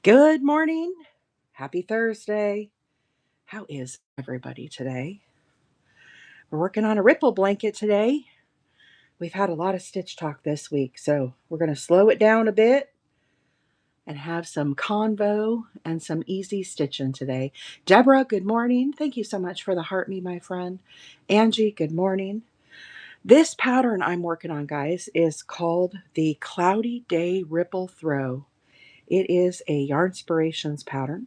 Good morning. Happy Thursday. How is everybody today? We're working on a ripple blanket today. We've had a lot of stitch talk this week, so we're going to slow it down a bit and have some convo and some easy stitching today. Deborah, good morning. Thank you so much for the heart me, my friend. Angie, good morning. This pattern I'm working on, guys, is called the Cloudy Day Ripple Throw. It is a Yarnspirations pattern.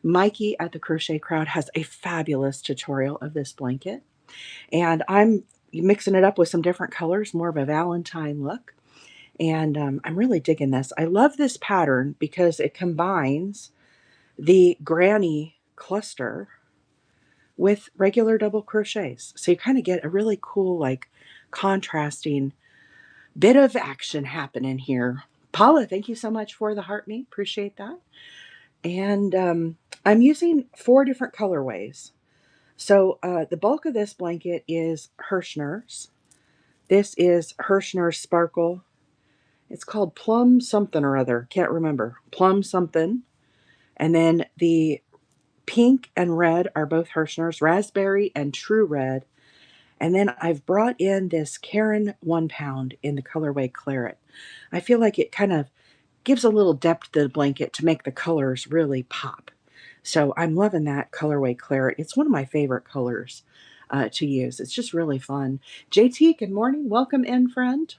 Mikey at the Crochet Crowd has a fabulous tutorial of this blanket, and I'm mixing it up with some different colors, more of a Valentine look, and I'm really digging this. I love this pattern because it combines the granny cluster with regular double crochets, so you kind of get a really cool, like, contrasting bit of action happening here. Paula, thank you so much for the heart me. Appreciate that. And I'm using 4 different colorways. So the bulk of this blanket is Herrschners. This is Herrschners Sparkle. It's called Plum something or other. Can't remember. Plum something. And then the pink and red are both Herrschners. Raspberry and True Red. And then I've brought in this Caron 1 Pound in the colorway Claret. I feel like it kind of gives a little depth to the blanket to make the colors really pop. So I'm loving that colorway Claret. It's one of my favorite colors to use. It's just really fun. JT, good morning. Welcome in, friend.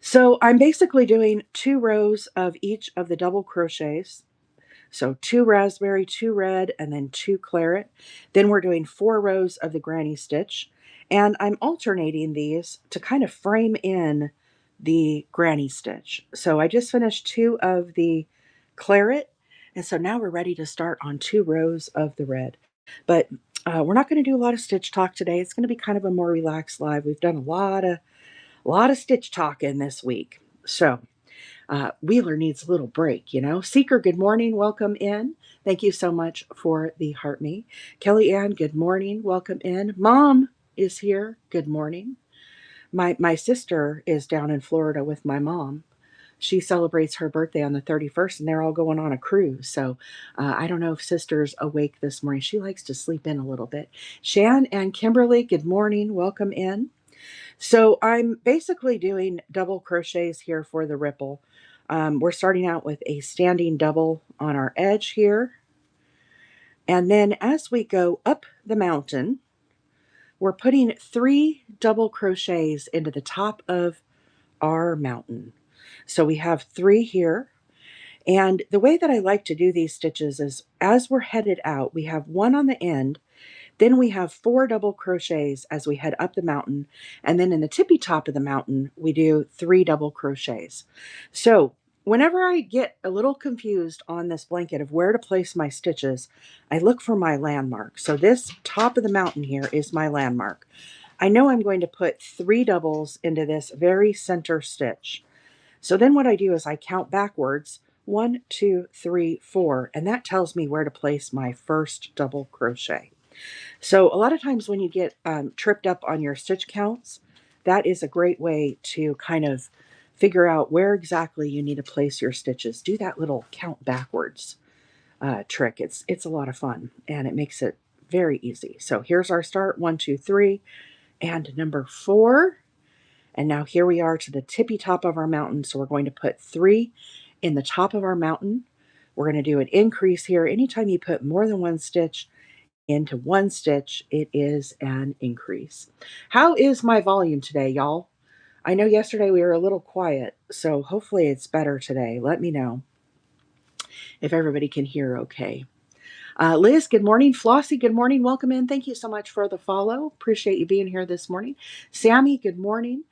So I'm basically doing 2 rows of each of the double crochets. So 2 raspberry, 2 red, and then 2 claret. Then we're doing 4 rows of the granny stitch. And I'm alternating these to kind of frame in the granny stitch. So I just finished 2 of the claret. And so now we're ready to start on 2 rows of the red. But we're not going to do a lot of stitch talk today. It's going to be kind of a more relaxed live. We've done a lot of stitch talking this week. So Wheeler needs a little break, you know. Seeker, good morning. Welcome in. Thank you so much for the heart me. Kelly Ann, good morning. Welcome in. Mom is here. Good morning. My sister is down in Florida with my mom. She celebrates her birthday on the 31st, and they're all going on a cruise. So I don't know if sister's awake this morning. She likes to sleep in a little bit. Shan and Kimberly, good morning. Welcome in. So I'm basically doing double crochets here for the ripple. We're starting out with a standing double on our edge here. And then as we go up the mountain, we're putting 3 double crochets into the top of our mountain. So we have 3 here. And the way that I like to do these stitches is as we're headed out, we have 1 on the end. Then we have 4 double crochets as we head up the mountain. And then in the tippy top of the mountain, we do 3 double crochets. So whenever I get a little confused on this blanket of where to place my stitches, I look for my landmark. So this top of the mountain here is my landmark. I know I'm going to put 3 doubles into this very center stitch. So then what I do is I count backwards, 1, 2, 3, 4, and that tells me where to place my first double crochet. So a lot of times when you get tripped up on your stitch counts, that is a great way to kind of figure out where exactly you need to place your stitches. Do that little count backwards trick. It's a lot of fun, and it makes it very easy. So here's our start, 1, 2, 3, and number 4. And now here we are to the tippy top of our mountain. So we're going to put 3 in the top of our mountain. We're going to do an increase here. Anytime you put more than 1 stitch into 1 stitch, it is an increase. How is my volume today, y'all? I know yesterday we were a little quiet, so hopefully it's better today. Let me know if everybody can hear okay. Liz, good morning. Flossie, good morning. Welcome in. Thank you so much for the follow. Appreciate you being here this morning. Sammy, good morning.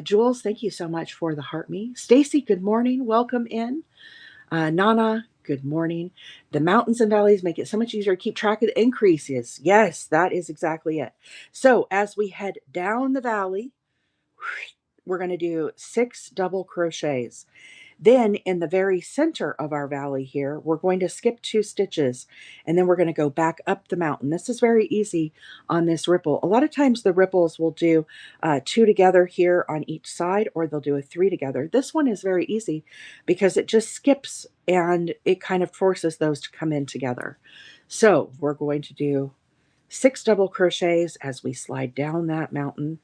Jules, thank you so much for the heart me. Stacy, good morning. Welcome in. Nana, good morning. The mountains and valleys make it so much easier to keep track of the increases. Yes, that is exactly it. So as we head down the valley, we're going to do 6 double crochets. Then in the very center of our valley here, we're going to skip 2 stitches, and then we're going to go back up the mountain. This is very easy on this ripple. A lot of times the ripples will do 2 together here on each side, or they'll do a 3 together. This one is very easy because it just skips and it kind of forces those to come in together. So we're going to do 6 double crochets as we slide down that mountain.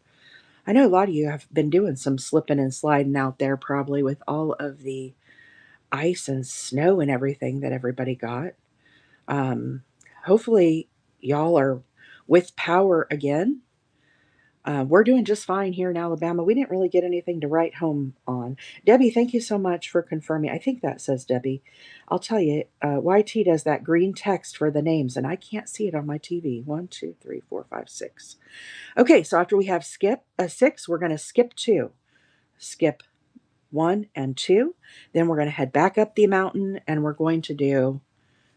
I know a lot of you have been doing some slipping and sliding out there probably with all of the ice and snow and everything that everybody got. Um, Hopefully, y'all are with power again. We're doing just fine here in Alabama. We didn't really get anything to write home on. Debbie, thank you so much for confirming. I think that says Debbie. I'll tell you, YT does that green text for the names, and I can't see it on my TV. 1, 2, 3, 4, 5, 6. Okay, so after we have skip a 6, we're going to skip 2. Skip 1 and 2. Then we're going to head back up the mountain, and we're going to do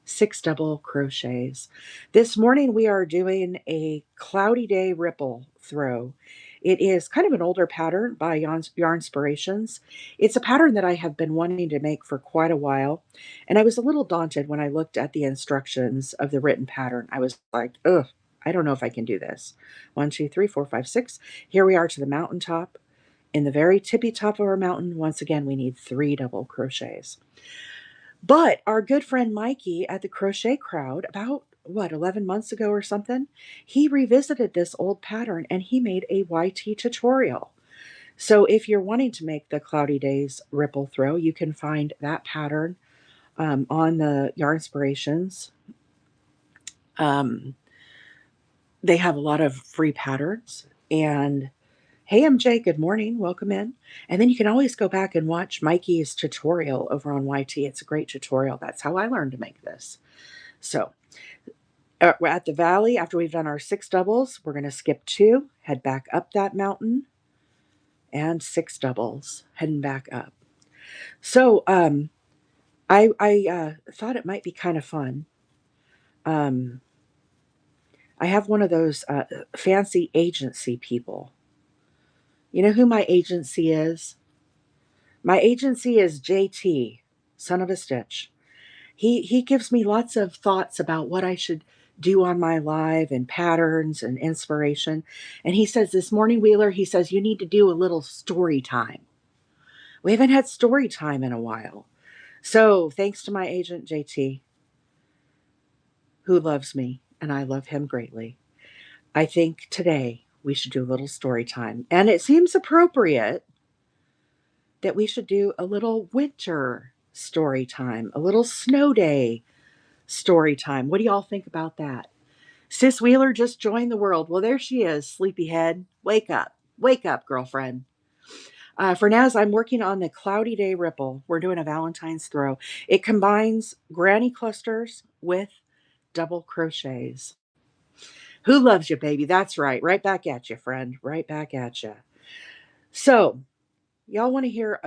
6 double crochets. This morning we are doing a cloudy day ripple throw. It is kind of an older pattern by Yarnspirations. It's a pattern that I have been wanting to make for quite a while, and I was a little daunted when I looked at the instructions of the written pattern. I was like, ugh, I don't know if I can do this. 1, 2, 3, 4, 5, 6. Here we are to the mountaintop. In the very tippy top of our mountain, once again, we need 3 double crochets. But our good friend Mikey at the Crochet Crowd, about 11 months ago or something, he revisited this old pattern and he made a YT tutorial. So if you're wanting to make the Cloudy Days ripple throw, you can find that pattern on the Yarnspirations. They have a lot of free patterns. And hey, MJ, good morning. Welcome in. And then you can always go back and watch Mikey's tutorial over on YT. It's a great tutorial. That's how I learned to make this. So we're at the valley. After we've done our 6 doubles, we're going to skip 2, head back up that mountain, and 6 doubles, heading back up. So I thought it might be kind of fun. I have one of those fancy agency people. You know who my agency is? My agency is JT, son of a stitch. He gives me lots of thoughts about what I should do on my live and patterns and inspiration. And he says this morning, Wheeler, he says, you need to do a little story time. We haven't had story time in a while. So thanks to my agent, JT, who loves me, and I love him greatly, I think today we should do a little story time. And it seems appropriate that we should do a little winter story time, a little snow day story time. What do y'all think about that? Sis Wheeler just joined the world. Well, there she is, sleepyhead. Wake up. Wake up, girlfriend. For now, as I'm working on the Cloudy Day Ripple, we're doing a Valentine's throw. It combines granny clusters with double crochets. Who loves you, baby? That's right. Right back at you, friend. Right back at you. So, y'all want to hear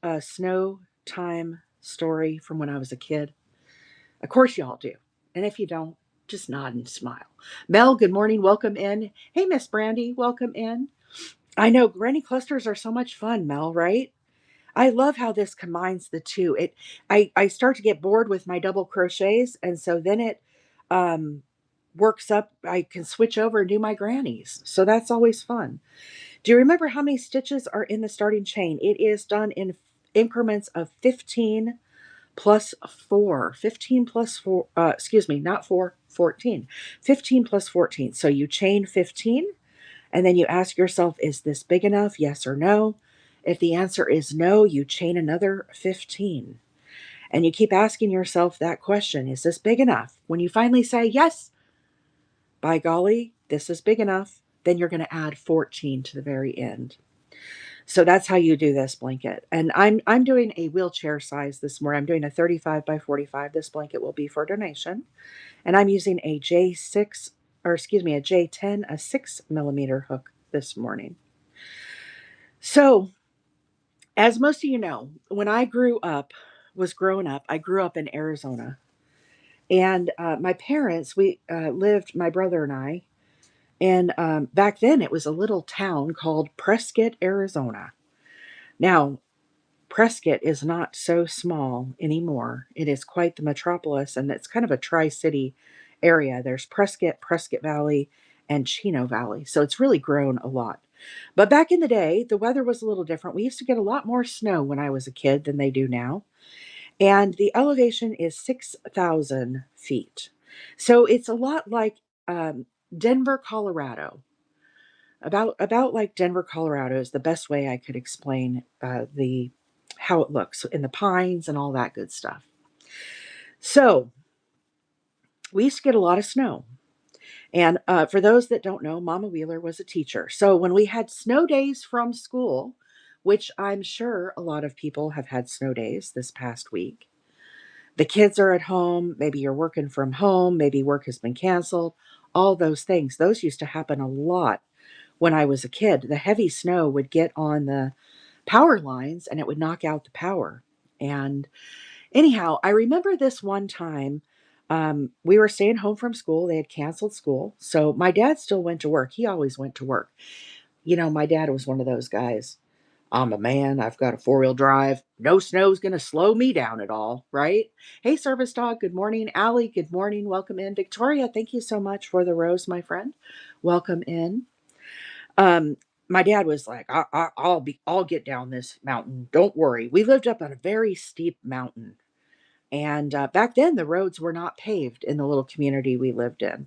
a snow time story from when I was a kid? Of course, y'all do. And if you don't, just nod and smile. Mel, good morning. Welcome in. Hey, Miss Brandy, welcome in. I know granny clusters are so much fun, Mel, right? I love how this combines the two. I start to get bored with my double crochets, and so then it um, works up. I can switch over and do my grannies. So that's always fun. Do you remember how many stitches are in the starting chain? It is done in increments of 15 plus 4. 15 plus 4, excuse me, not 4, 14. 15 plus 14. So you chain 15, and then you ask yourself, is this big enough? Yes or no? If the answer is no, you chain another 15. And you keep asking yourself that question, is this big enough? When you finally say, yes, by golly, this is big enough, then you're going to add 14 to the very end. So that's how you do this blanket. And I'm doing a wheelchair size this morning. I'm doing a 35 by 45. This blanket will be for donation. And I'm using a J6, or excuse me, a J10, a 6mm hook this morning. So, as most of you know, when I was growing up, I grew up in Arizona. And my parents, we lived, my brother and I, and back then it was a little town called Prescott, Arizona. Now, Prescott is not so small anymore. It is quite the metropolis, and it's kind of a tri-city area. There's Prescott, Prescott Valley, and Chino Valley. So it's really grown a lot. But back in the day, the weather was a little different. We used to get a lot more snow when I was a kid than they do now. And the elevation is 6,000 feet. So it's a lot like Denver, Colorado. About like Denver, Colorado is the best way I could explain the how it looks in the pines and all that good stuff. So we used to get a lot of snow. And for those that don't know, Mama Wheeler was a teacher. So when we had snow days from school, which I'm sure a lot of people have had snow days this past week, the kids are at home, maybe you're working from home, maybe work has been canceled, all those things. Those used to happen a lot when I was a kid. The heavy snow would get on the power lines and it would knock out the power. And anyhow, I remember this one time we were staying home from school. They had canceled school. So my dad still went to work. He always went to work. You know, my dad was one of those guys. I'm a man. I've got a four-wheel drive. No snow's going to slow me down at all, right? Hey, service dog. Good morning. Allie, good morning. Welcome in. Victoria, thank you so much for the rose, my friend. Welcome in. Um, my dad was like, I'll get down this mountain. Don't worry. We lived up on a very steep mountain. And back then, the roads were not paved in the little community we lived in.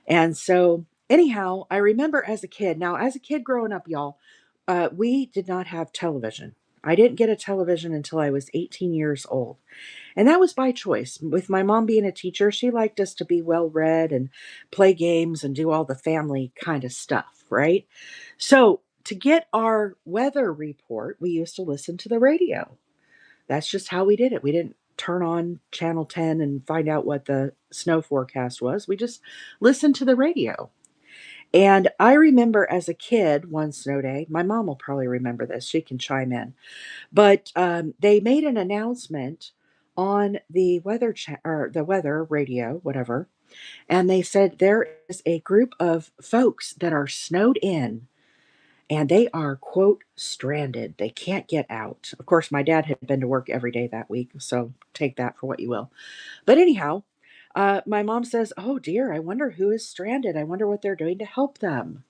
And so, anyhow, I remember as a kid, now, as a kid growing up, y'all, we did not have television. I didn't get a television until I was 18 years old. And that was by choice. With my mom being a teacher, she liked us to be well read and play games and do all the family kind of stuff, right? So, to get our weather report, we used to listen to the radio. That's just how we did it. We didn't turn on channel 10 and find out what the snow forecast was. We just listened to the radio. And I remember as a kid, one snow day, my mom will probably remember this. She can chime in. But they made an announcement on the or the weather radio, whatever, and they said there is a group of folks that are snowed in and they are, quote, stranded. They can't get out. Of course, my dad had been to work every day that week, so take that for what you will. But anyhow, my mom says, oh dear, I wonder who is stranded. I wonder what they're doing to help them.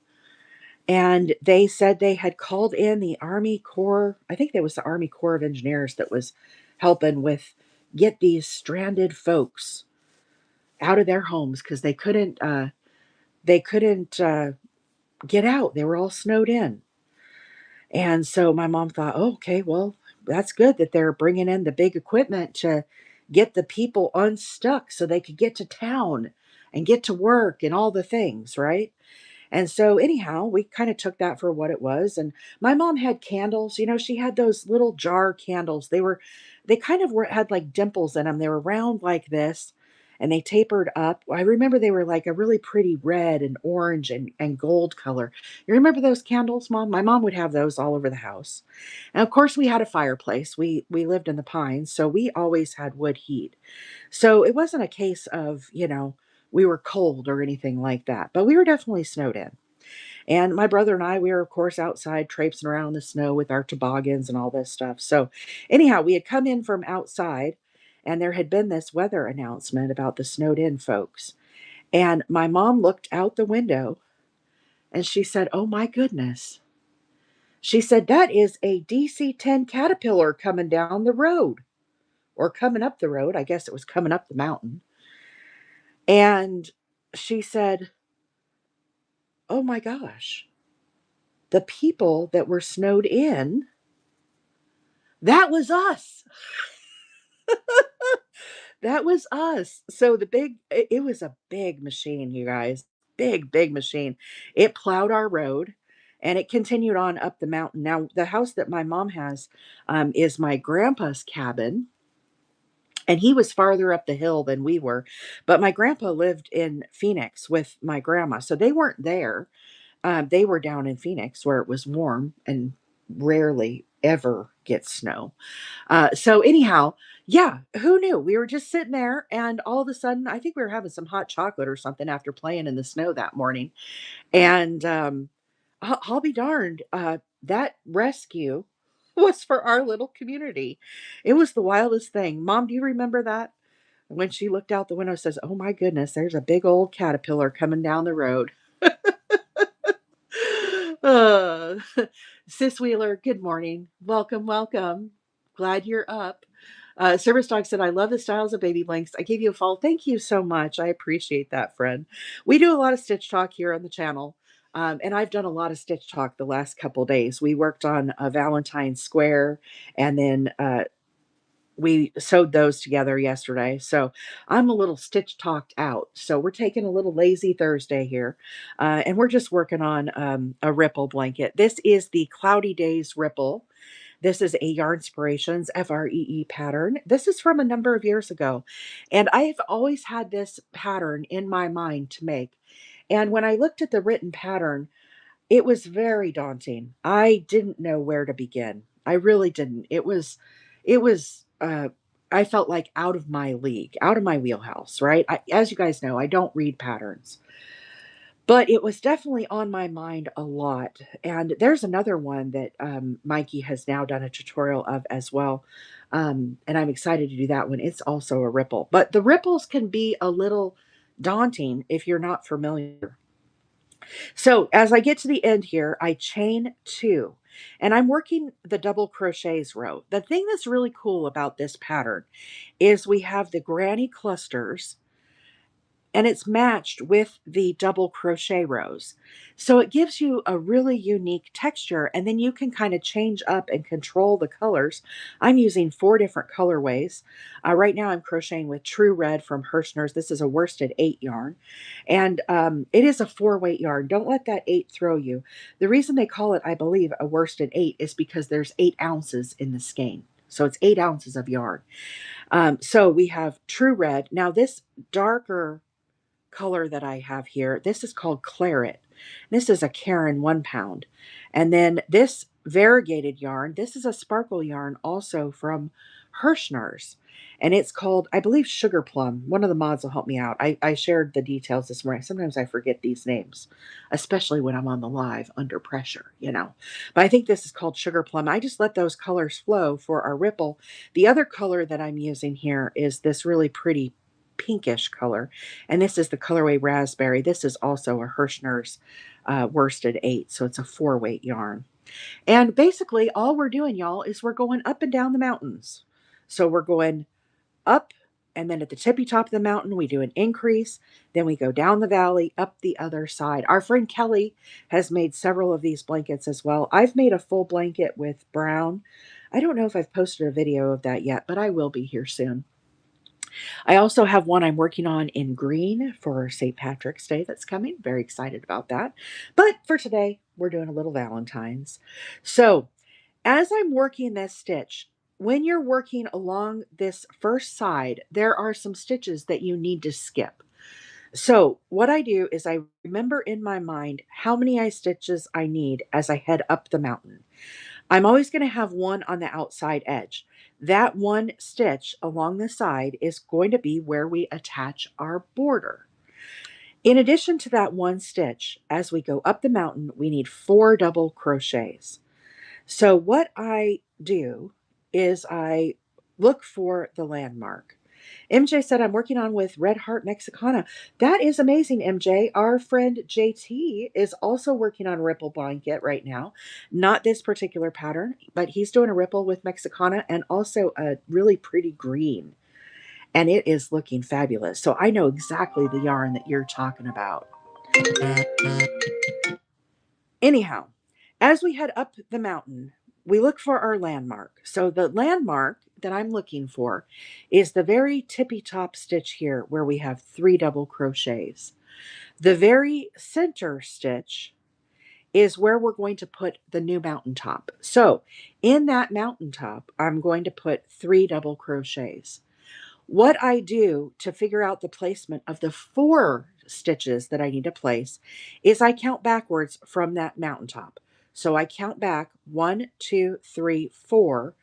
And they said they had called in the Army Corps. I think it was the Army Corps of Engineers that was helping with get these stranded folks out of their homes because they couldn't get out. They were all snowed in. And so my mom thought, oh, okay, well, that's good that they're bringing in the big equipment to get the people unstuck so they could get to town and get to work and all the things, right? And so, anyhow, we kind of took that for what it was. And my mom had candles. You know, she had those little jar candles. They kind of had like dimples in them. They were round like this and they tapered up. I remember they were like a really pretty red and orange and gold color. You remember those candles, Mom? My mom would have those all over the house. And of course, we had a fireplace. We lived in the pines, so we always had wood heat. So it wasn't a case of, we were cold or anything like that, but we were definitely snowed in. And my brother and I, we were, of course, outside traipsing around in the snow with our toboggans and all this stuff. So, anyhow, we had come in from outside and there had been this weather announcement about the snowed in folks. And my mom looked out the window and she said, oh my goodness. She said, that is a DC 10 Caterpillar coming down the road or coming up the road. I guess it was coming up the mountain. And she said, oh my gosh, the people that were snowed in, that was us. That was us. So it was a big machine, you guys. Big, big machine. It plowed our road and it continued on up the mountain. Now, the house that my mom has is my grandpa's cabin. And he was farther up the hill than we were. But my grandpa lived in Phoenix with my grandma. So they weren't there. They were down in Phoenix where it was warm and rarely ever gets snow. So anyhow, yeah, who knew? We were just sitting there, and all of a sudden, I think we were having some hot chocolate or something after playing in the snow that morning. And I'll be darned, that rescue. was for our little community. It was the wildest thing. Mom, do you remember that? When she looked out the window, says, "Oh my goodness, there's a big old caterpillar coming down the road." uh, Sis Wheeler, good morning. Welcome, welcome. Glad you're up. Service Dog said, "I love the styles of baby blanks. I gave you a follow." Thank you so much. I appreciate that, friend. We do a lot of stitch talk here on the channel. And I've done a lot of stitch talk the last couple days. We worked on a Valentine square, and then we sewed those together yesterday. So I'm a little stitch talked out. So we're taking a little lazy Thursday here. And we're just working on a ripple blanket. This is the Cloudy Days Ripple. This is a Yarnspirations FREE pattern. This is from a number of years ago. And I've always had this pattern in my mind to make. And when I looked at the written pattern, it was very daunting. I didn't know where to begin. I really didn't. It was I felt like out of my league, out of my wheelhouse, right? As you guys know, I don't read patterns. But it was definitely on my mind a lot. And there's another one that Mikey has now done a tutorial of as well. And I'm excited to do that one. It's also a ripple. But the ripples can be a little daunting if you're not familiar. So as I get to the end here, I chain two, and I'm working the double crochets row. The thing that's really cool about this pattern is we have the granny clusters, and it's matched with the double crochet rows. So it gives you a really unique texture, and then you can kind of change up and control the colors. I'm using 4 different colorways. Right now I'm crocheting with True Red from Herrschners. This is a worsted 8 yarn, and it is a 4-weight yarn. Don't let that 8 throw you. The reason they call it, I believe, a worsted 8 is because there's 8 ounces in the skein. So it's 8 ounces of yarn. So we have True Red. Now this darker color that I have here, this is called Claret. This is a Caron 1 pound. And then this variegated yarn, this is a sparkle yarn also from Herrschners. And it's called, I believe, Sugar Plum. One of the mods will help me out. I shared the details this morning. Sometimes I forget these names, especially when I'm on the live under pressure, you know. But I think this is called Sugar Plum. I just let those colors flow for our ripple. The other color that I'm using here is this really pretty pinkish color, and this is the colorway Raspberry. This is also a Herrschners worsted 8, so it's a 4-weight yarn. And basically all we're doing, y'all, is we're going up and down the mountains. So we're going up, and then at the tippy top of the mountain we do an increase, then we go down the valley up the other side. Our friend Kelly has made several of these blankets as well. I've made a full blanket with brown. I don't know if I've posted a video of that yet, but I will be here soon. I also have one I'm working on in green for St. Patrick's Day that's coming. Very excited about that. But for today, we're doing a little Valentine's. So as I'm working this stitch, when you're working along this first side, there are some stitches that you need to skip. So what I do is I remember in my mind how many stitches I need as I head up the mountain. I'm always going to have one on the outside edge. That one stitch along the side is going to be where we attach our border. In addition to that one stitch, as we go up the mountain, we need 4 double crochets. So what I do is I look for the landmark. MJ said, "I'm working on with Red Heart Mexicana." That is amazing, MJ. Our friend JT is also working on a ripple blanket right now. Not this particular pattern, but he's doing a ripple with Mexicana and also a really pretty green. And it is looking fabulous. So I know exactly the yarn that you're talking about. Anyhow, as we head up the mountain, we look for our landmark. So the landmark that I'm looking for is the very tippy top stitch here where we have 3 double crochets. The very center stitch is where we're going to put the new mountaintop. So in that mountaintop, I'm going to put 3 double crochets. What I do to figure out the placement of the 4 stitches that I need to place is I count backwards from that mountaintop. So I count back 1, 2, 3, 4,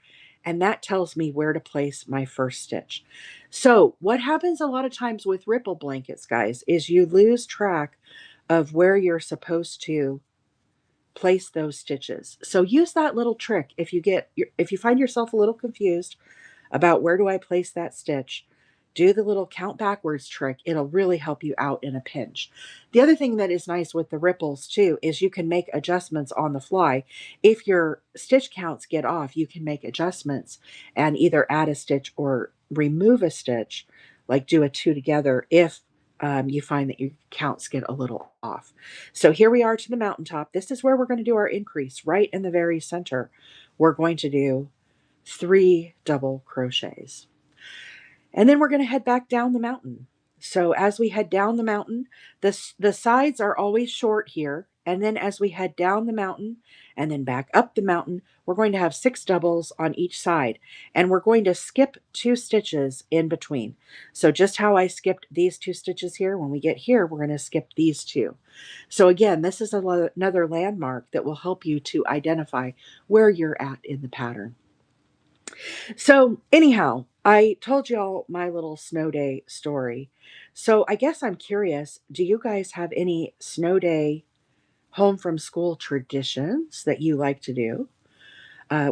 and that tells me where to place my first stitch. So what happens a lot of times with ripple blankets, guys, is you lose track of where you're supposed to place those stitches. So use that little trick if you find yourself a little confused about where do I place that stitch, do the little count backwards trick. It'll really help you out in a pinch. The other thing that is nice with the ripples too is you can make adjustments on the fly. If your stitch counts get off, you can make adjustments and either add a stitch or remove a stitch, like do a two together if you find that your counts get a little off. So here we are to the mountaintop. This is where we're going to do our increase, right in the very center. We're going to do 3 double crochets. And then we're going to head back down the mountain. So as we head down the mountain, the sides are always short here. And then as we head down the mountain and then back up the mountain, we're going to have 6 doubles on each side. And we're going to skip 2 stitches in between. So just how I skipped these 2 stitches here, when we get here, we're going to skip these 2. So again, this is another landmark that will help you to identify where you're at in the pattern. So, anyhow, I told y'all my little snow day story. So, I guess I'm curious, do you guys have any snow day home from school traditions that you like to do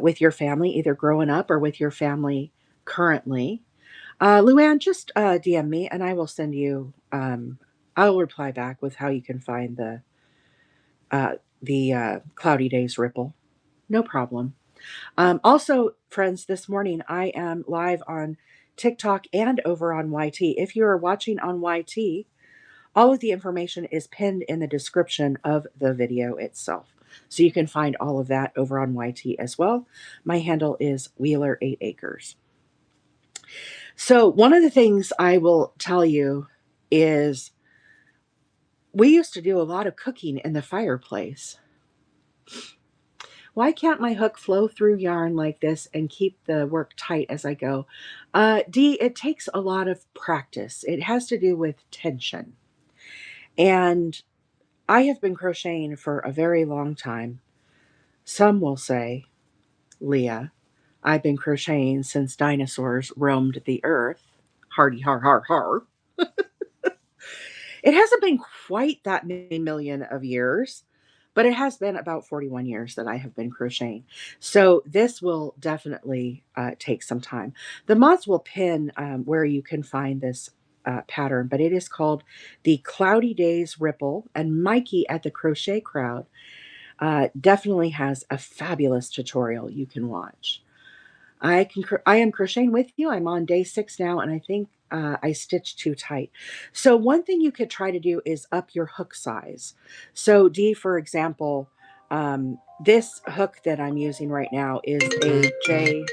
with your family, either growing up or with your family currently? Luann, just DM me and I will send you, I'll reply back with how you can find the Cloudy Days Ripple. No problem. Also, friends, this morning I am live on TikTok and over on YT. If you are watching on YT, all of the information is pinned in the description of the video itself. So you can find all of that over on YT as well. My handle is Wheeler8Acres. So one of the things I will tell you is we used to do a lot of cooking in the fireplace. Why can't my hook flow through yarn like this and keep the work tight as I go? D, it takes a lot of practice. It has to do with tension. And I have been crocheting for a very long time. Some will say, Leah, I've been crocheting since dinosaurs roamed the earth. Hardy har har har. It hasn't been quite that many million of years, but it has been about 41 years that I have been crocheting. So this will definitely take some time. The mods will pin where you can find this pattern, but it is called the Cloudy Days Ripple, and Mikey at the Crochet Crowd definitely has a fabulous tutorial you can watch. I am crocheting with you. I'm on day 6 now, and I think I stitched too tight. So one thing you could try to do is up your hook size. So D, for example, this hook that I'm using right now is a J.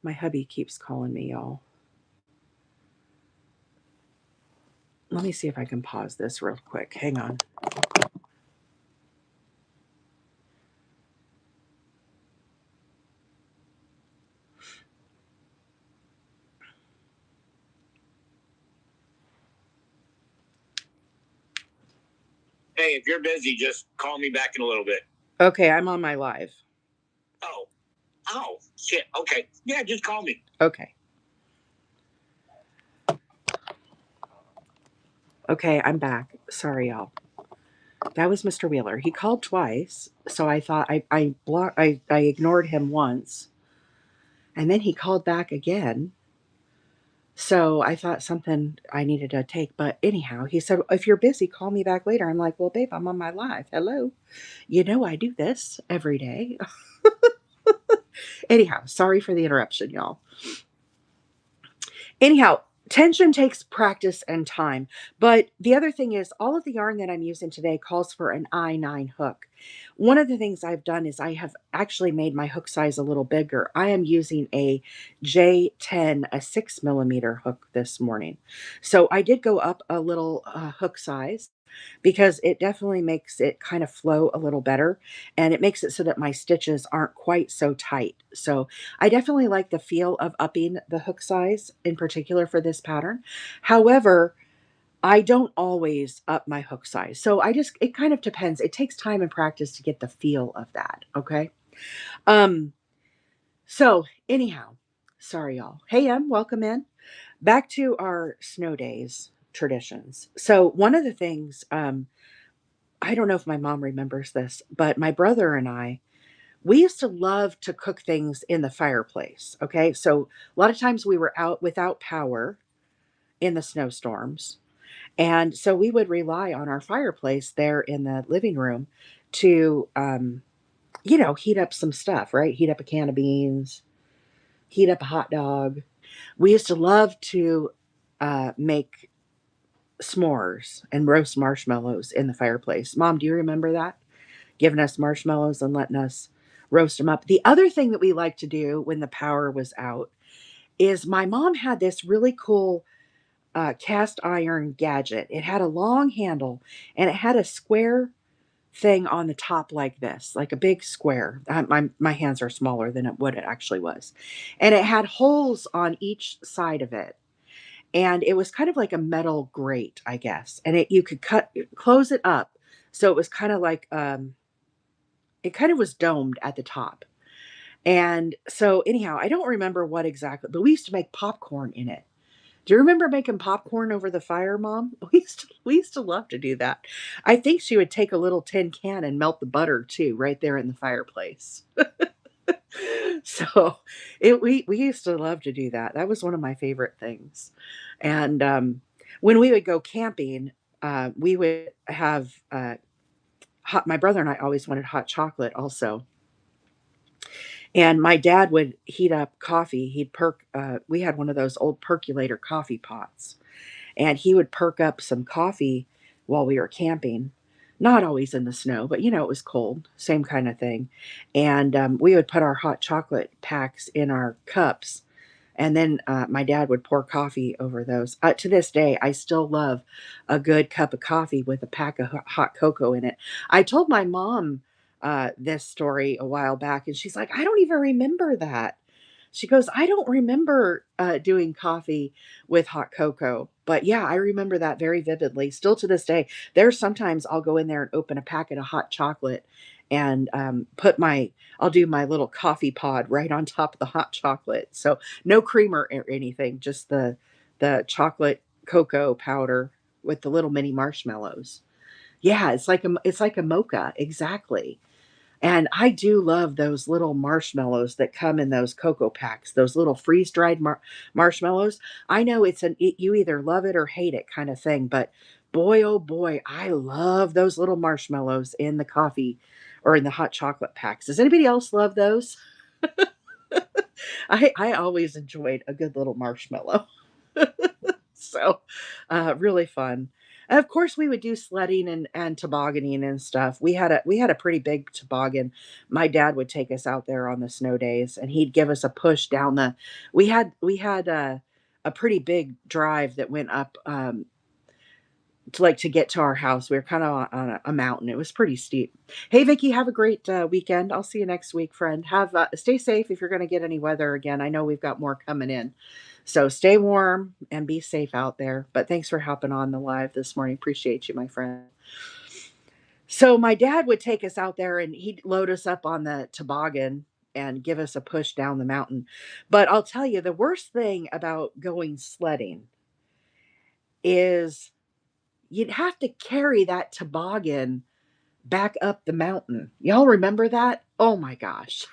My hubby keeps calling me, y'all. Let me see if I can pause this real quick. Hang on. Hey, if you're busy, just call me back in a little bit. Okay, I'm on my live. Oh, shit. Okay. Yeah, just call me. Okay. Okay, I'm back. Sorry, y'all. That was Mr. Wheeler. He called twice, so I thought I ignored him once, and then he called back again. So I thought something I needed to take. But anyhow, he said, if you're busy, call me back later. I'm like, well, babe, I'm on my live. Hello. You know I do this every day. Anyhow, sorry for the interruption, y'all. Anyhow, tension takes practice and time. But the other thing is, all of the yarn that I'm using today calls for an I9 hook. One of the things I've done is I have actually made my hook size a little bigger. I am using a J10, a 6mm hook this morning. So I did go up a little hook size because it definitely makes it kind of flow a little better, and it makes it so that my stitches aren't quite so tight. So I definitely like the feel of upping the hook size in particular for this pattern. However, I don't always up my hook size. So it kind of depends. It takes time and practice to get the feel of that. Okay. So anyhow, sorry y'all. Hey Em, welcome in. Back to our snow days traditions. So one of the things I don't know if my mom remembers this, but my brother and I, we used to love to cook things in the fireplace. Okay. So a lot of times we were out without power in the snowstorms. And so we would rely on our fireplace there in the living room to, heat up some stuff, right? Heat up a can of beans, heat up a hot dog. We used to love to make s'mores and roast marshmallows in the fireplace. Mom, do you remember that? Giving us marshmallows and letting us roast them up. The other thing that we liked to do when the power was out is my mom had this really cool cast iron gadget. It had a long handle and it had a square thing on the top like this, like a big square. My hands are smaller than what it actually was, and it had holes on each side of it. And it was kind of like a metal grate, I guess. And you could close it up, so it was kind of like it kind of was domed at the top. And so anyhow, I don't remember what exactly, but we used to make popcorn in it. Do you remember making popcorn over the fire, Mom? We used to love to do that. I think she would take a little tin can and melt the butter too, right there in the fireplace. So we used to love to do that. That was one of my favorite things. And when we would go camping, we would have hot. My brother and I always wanted hot chocolate, also. And my dad would heat up coffee. He'd perk. We had one of those old percolator coffee pots, and he would perk up some coffee while we were camping. Not always in the snow, but it was cold, same kind of thing. And we would put our hot chocolate packs in our cups, and then my dad would pour coffee over those. To this day, I still love a good cup of coffee with a pack of hot cocoa in it. I told my mom this story a while back, and she's like, I don't even remember that. She goes, I don't remember doing coffee with hot cocoa. But yeah, I remember that very vividly. Still to this day, there's sometimes I'll go in there and open a packet of hot chocolate and I'll do my little coffee pod right on top of the hot chocolate. So no creamer or anything, just the chocolate cocoa powder with the little mini marshmallows. Yeah, it's like a mocha, exactly. And I do love those little marshmallows that come in those cocoa packs, those little freeze-dried marshmallows. I know you either love it or hate it kind of thing, but boy, oh boy, I love those little marshmallows in the coffee or in the hot chocolate packs. Does anybody else love those? I always enjoyed a good little marshmallow. So, really fun. And of course, we would do sledding and tobogganing and stuff. We had a pretty big toboggan. My dad would take us out there on the snow days, and he'd give us a push down the. We had a pretty big drive that went up to get to our house. We were kind of on a mountain. It was pretty steep. Hey, Vicky, have a great weekend. I'll see you next week, friend. Have stay safe if you're going to get any weather again. I know we've got more coming in, so stay warm and be safe out there. But thanks for hopping on the live this morning. Appreciate you, my friend. So my dad would take us out there and he'd load us up on the toboggan and give us a push down the mountain. But I'll tell you, the worst thing about going sledding is you'd have to carry that toboggan back up the mountain. Y'all remember that? Oh my gosh.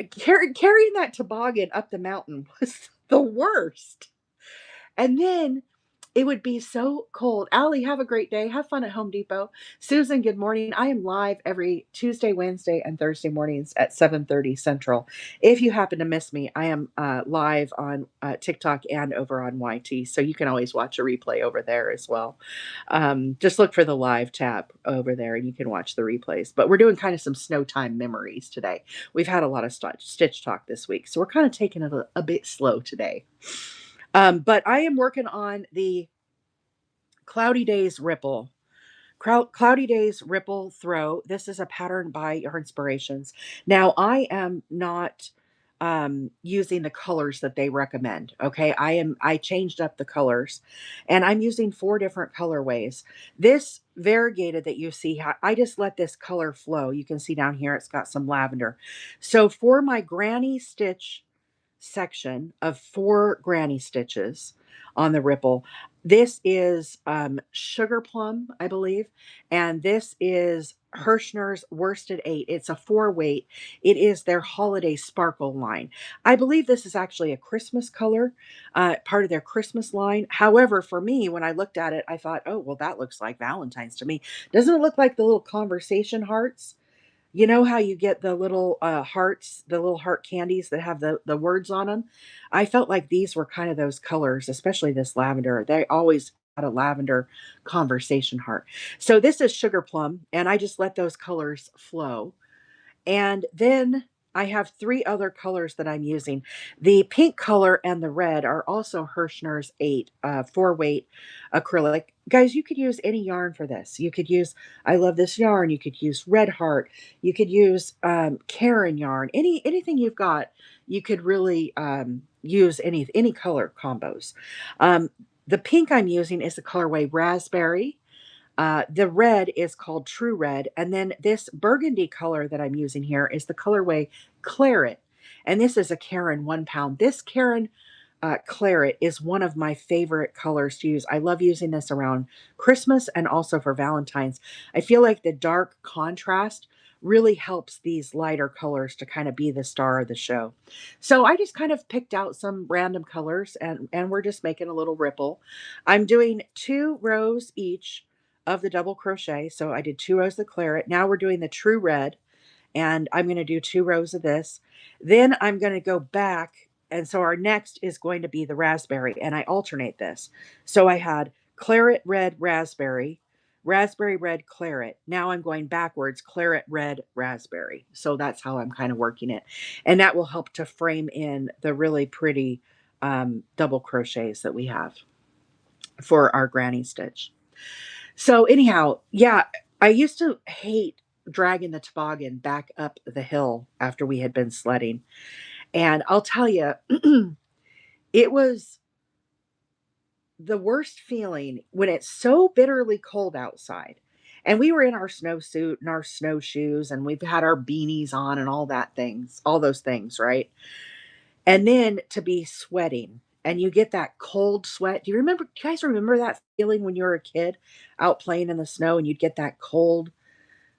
Carrying that toboggan up the mountain was the worst. And then it would be so cold. Allie, have a great day. Have fun at Home Depot. Susan, good morning. I am live every Tuesday, Wednesday, and Thursday mornings at 7:30 Central. If you happen to miss me, I am live on TikTok and over on YT, so you can always watch a replay over there as well. Just look for the live tab over there, and you can watch the replays. But we're doing kind of some snow time memories today. We've had a lot of stitch talk this week, so we're kind of taking it a bit slow today. But I am working on the Cloudy Days Ripple. Cloudy Days Ripple Throw. This is a pattern by Yarnspirations. Now, I am not using the colors that they recommend. Okay. I changed up the colors and I'm using 4 different colorways. This variegated that you see, I just let this color flow. You can see down here, it's got some lavender. So for my granny stitch section of 4 granny stitches on the ripple, This is Sugar Plum, I believe. And this is Herrschners Worsted 8. It's a 4 weight. It is their holiday sparkle line. I believe this is actually a Christmas color, part of their Christmas line. However, for me, when I looked at it, I thought, oh, well, that looks like Valentine's to me. Doesn't it look like the little conversation hearts? You know how you get the little hearts, the little heart candies that have the words on them? I felt like these were kind of those colors, especially this lavender. They always had a lavender conversation heart. So this is Sugar Plum, and I just let those colors flow. And then I have three other colors that I'm using. The pink color and the red are also Herrschners 8, 4 weight acrylic. Guys, you could use any yarn for this. You could use, I love this yarn. You could use Red Heart. You could use Caron yarn. Anything you've got, you could really use any color combos. Um, the pink I'm using is the colorway Raspberry. The red is called True Red. And then this burgundy color that I'm using here is the colorway Claret. And this is a Caron 1 pound. This Caron Claret is one of my favorite colors to use. I love using this around Christmas and also for Valentine's. I feel like the dark contrast really helps these lighter colors to kind of be the star of the show. So I just kind of picked out some random colors and we're just making a little ripple. I'm doing 2 rows each of the double crochet. So I did 2 rows of Claret. Now we're doing the True Red, and I'm going to do 2 rows of this. Then I'm going to go back. And so our next is going to be the raspberry, and I alternate this. So I had Claret red raspberry, raspberry red claret. Now I'm going backwards, Claret red raspberry. So that's how I'm kind of working it. And that will help to frame in the really pretty double crochets that we have for our granny stitch. So anyhow, yeah, I used to hate dragging the toboggan back up the hill after we had been sledding. And I'll tell you, it was the worst feeling when it's so bitterly cold outside. And we were in our snowsuit and our snowshoes and we've had our beanies on and all those things, right? And then to be sweating and you get that cold sweat. Do you guys remember that feeling when you were a kid out playing in the snow and you'd get that cold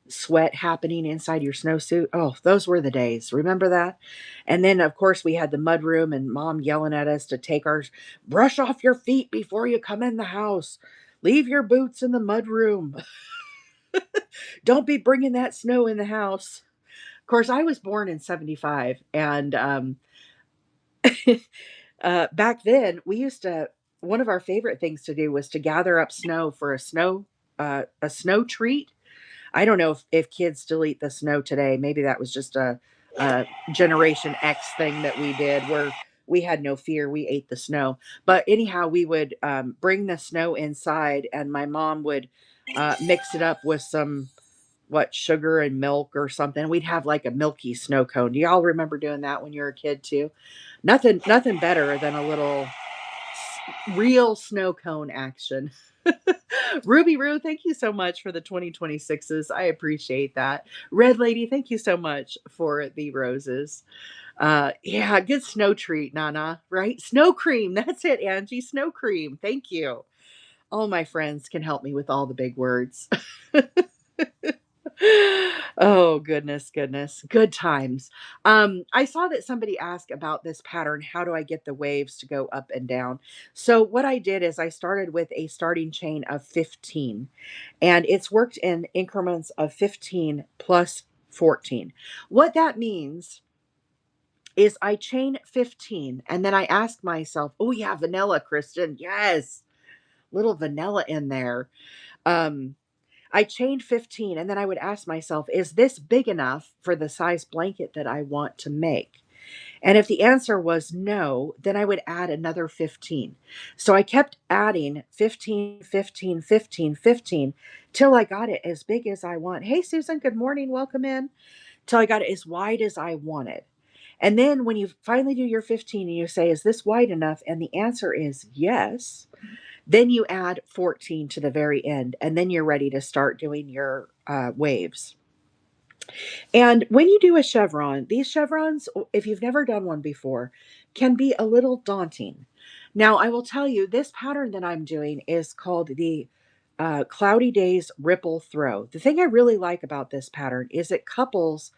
sweat happening inside your snowsuit? Oh, those were the days. Remember that? And then, of course, we had the mud room and mom yelling at us to take our brush off your feet before you come in the house. Leave your boots in the mud room. Don't be bringing that snow in the house. Of course, I was born in 75 and back then, one of our favorite things to do was to gather up snow for a snow treat. I don't know if kids still eat the snow today. Maybe that was just a Generation X thing that we did where we had no fear. We ate the snow. But anyhow, we would bring the snow inside, and my mom would mix it up with some sugar and milk or something. We'd have like a milky snow cone. Do y'all remember doing that when you were a kid too? Nothing better than a little real snow cone action. Ruby Roo, thank you so much for the 2026s. I appreciate that. Red Lady, thank you so much for the roses. Yeah, good snow treat, Nana, right? Snow cream. That's it, Angie. Snow cream. Thank you. All my friends can help me with all the big words. Oh, goodness, goodness. Good times. I saw that somebody asked about this pattern. How do I get the waves to go up and down? So what I did is I started with a starting chain of 15, and it's worked in increments of 15 plus 14. What that means is I chain 15 and then I ask myself, oh yeah, vanilla, Kristen. Yes. Little vanilla in there. Um, I chained 15 and then I would ask myself, is this big enough for the size blanket that I want to make? And if the answer was no, then I would add another 15. So I kept adding 15, 15, 15, 15 till I got it as big as I want. Hey, Susan, good morning. Welcome in. Till I got it as wide as I wanted. And then when you finally do your 15 and you say, is this wide enough? And the answer is yes, then you add 14 to the very end, and then you're ready to start doing your waves. And when you do a chevron, these chevrons, if you've never done one before, can be a little daunting. Now, I will tell you, this pattern that I'm doing is called the Cloudy Days Ripple Throw. The thing I really like about this pattern is it couples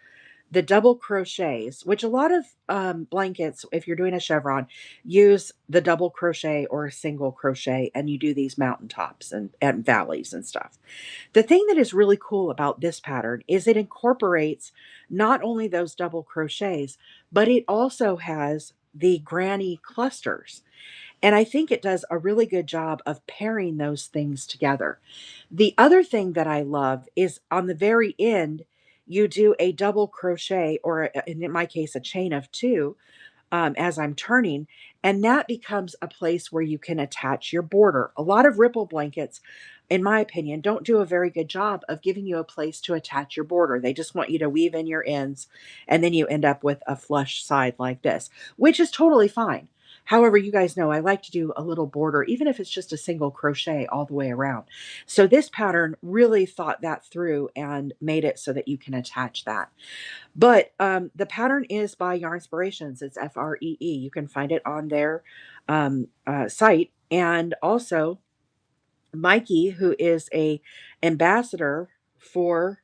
the double crochets, which a lot of blankets, if you're doing a chevron, use the double crochet or a single crochet, and you do these mountaintops and valleys and stuff. The thing that is really cool about this pattern is it incorporates not only those double crochets, but it also has the granny clusters. And I think it does a really good job of pairing those things together. The other thing that I love is on the very end, you do a double crochet, or in my case, a chain of two, as I'm turning, and that becomes a place where you can attach your border. A lot of ripple blankets, in my opinion, don't do a very good job of giving you a place to attach your border. They just want you to weave in your ends, and then you end up with a flush side like this, which is totally fine. However, you guys know I like to do a little border, even if it's just a single crochet all the way around. So this pattern really thought that through and made it so that you can attach that. But the pattern is by Yarnspirations. It's Free. You can find it on their site. And also, Mikey, who is a ambassador for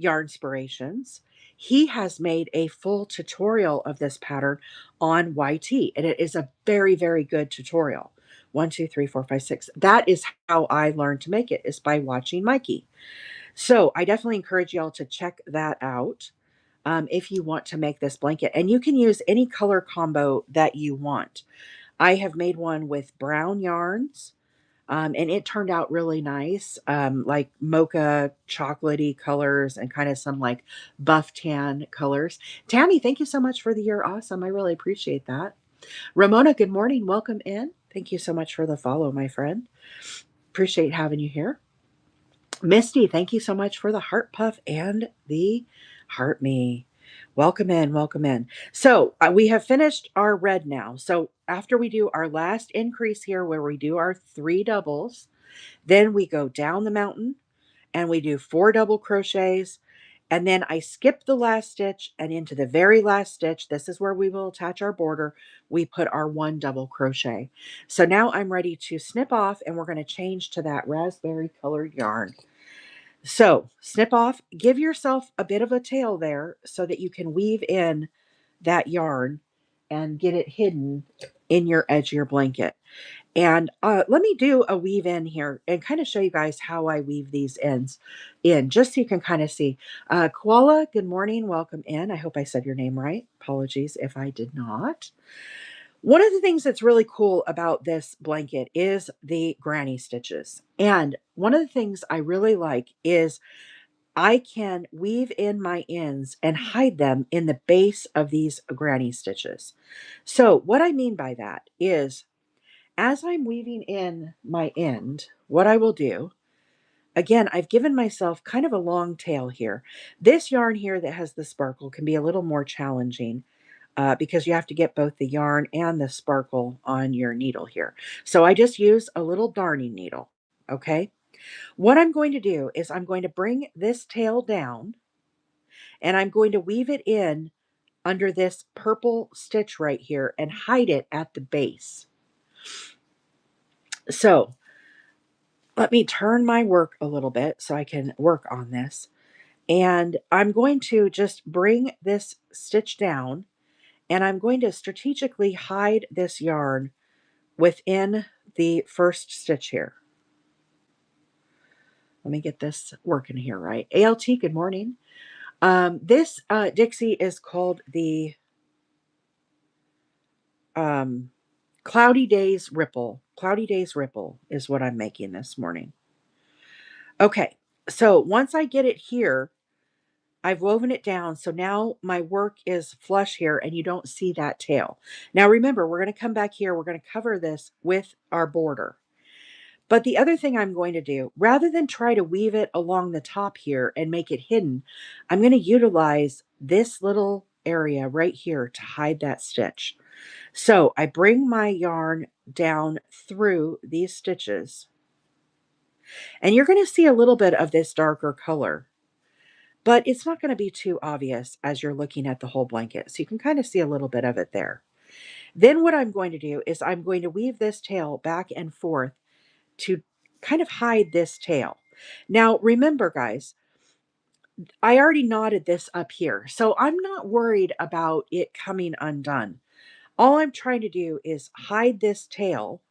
Yarnspirations, he has made a full tutorial of this pattern on YT, and it is a very, very good tutorial. 1, 2, 3, 4, 5, 6. That is how I learned to make it, is by watching Mikey. So I definitely encourage y'all to check that out if you want to make this blanket. And you can use any color combo that you want. I have made one with brown yarns, and it turned out really nice, like mocha chocolatey colors and kind of some like buff tan colors. Tammy, thank you so much for the You're Awesome. I really appreciate that. Ramona, good morning. Welcome in. Thank you so much for the follow, my friend. Appreciate having you here. Misty, thank you so much for the heart puff and the heart me. Welcome in, welcome in. So we have finished our red now. So after we do our last increase here, where we do our 3 doubles, then we go down the mountain and we do 4 double crochets. And then I skip the last stitch, and into the very last stitch, this is where we will attach our border, we put our 1 double crochet. So now I'm ready to snip off, and we're going to change to that raspberry colored yarn. So snip off, give yourself a bit of a tail there so that you can weave in that yarn and get it hidden in your edge of your blanket. And let me do a weave in here and kind of show you guys how I weave these ends in, just so you can kind of see. Koala, good morning. Welcome in. I hope I said your name right. Apologies if I did not. One of the things that's really cool about this blanket is the granny stitches. And one of the things I really like is I can weave in my ends and hide them in the base of these granny stitches. So what I mean by that is, as I'm weaving in my end, what I will do, again, I've given myself kind of a long tail here. This yarn here that has the sparkle can be a little more challenging because you have to get both the yarn and the sparkle on your needle here. So I just use a little darning needle, okay? What I'm going to do is I'm going to bring this tail down, and I'm going to weave it in under this purple stitch right here and hide it at the base. So let me turn my work a little bit so I can work on this. And I'm going to just bring this stitch down, and I'm going to strategically hide this yarn within the first stitch here. Let me get this working here right. ALT, good morning. This Dixie is called the Cloudy Days Ripple. Cloudy Days Ripple is what I'm making this morning. Okay, so once I get it here, I've woven it down. So now my work is flush here and you don't see that tail. Now remember, we're going to come back here. We're going to cover this with our border. But the other thing I'm going to do, rather than try to weave it along the top here and make it hidden, I'm going to utilize this little area right here to hide that stitch. So I bring my yarn down through these stitches, and you're going to see a little bit of this darker color, but it's not going to be too obvious as you're looking at the whole blanket. So you can kind of see a little bit of it there. Then what I'm going to do is I'm going to weave this tail back and forth to kind of hide this tail. Now, remember, guys, I already knotted this up here, so I'm not worried about it coming undone. All I'm trying to do is hide this tail,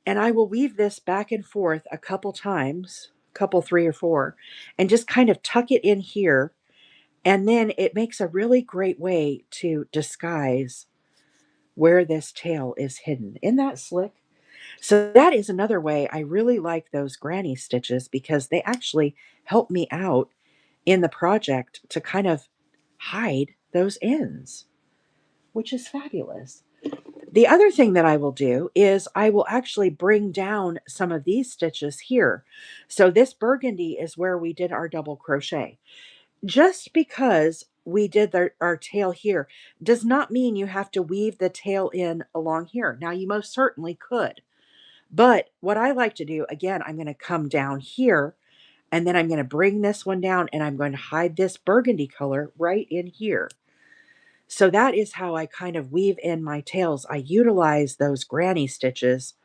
and I will weave this back and forth a couple times, couple, 3 or 4, and just kind of tuck it in here. And then it makes a really great way to disguise where this tail is hidden. Isn't that slick? So that is another way I really like those granny stitches, because they actually help me out in the project to kind of hide those ends, which is fabulous. The other thing that I will do is I will actually bring down some of these stitches here. So this burgundy is where we did our double crochet. Just because we did our tail here does not mean you have to weave the tail in along here. Now, you most certainly could. But what I like to do, again, I'm going to come down here, and then I'm going to bring this one down, and I'm going to hide this burgundy color right in here. So that is how I kind of weave in my tails. I utilize those granny stitches.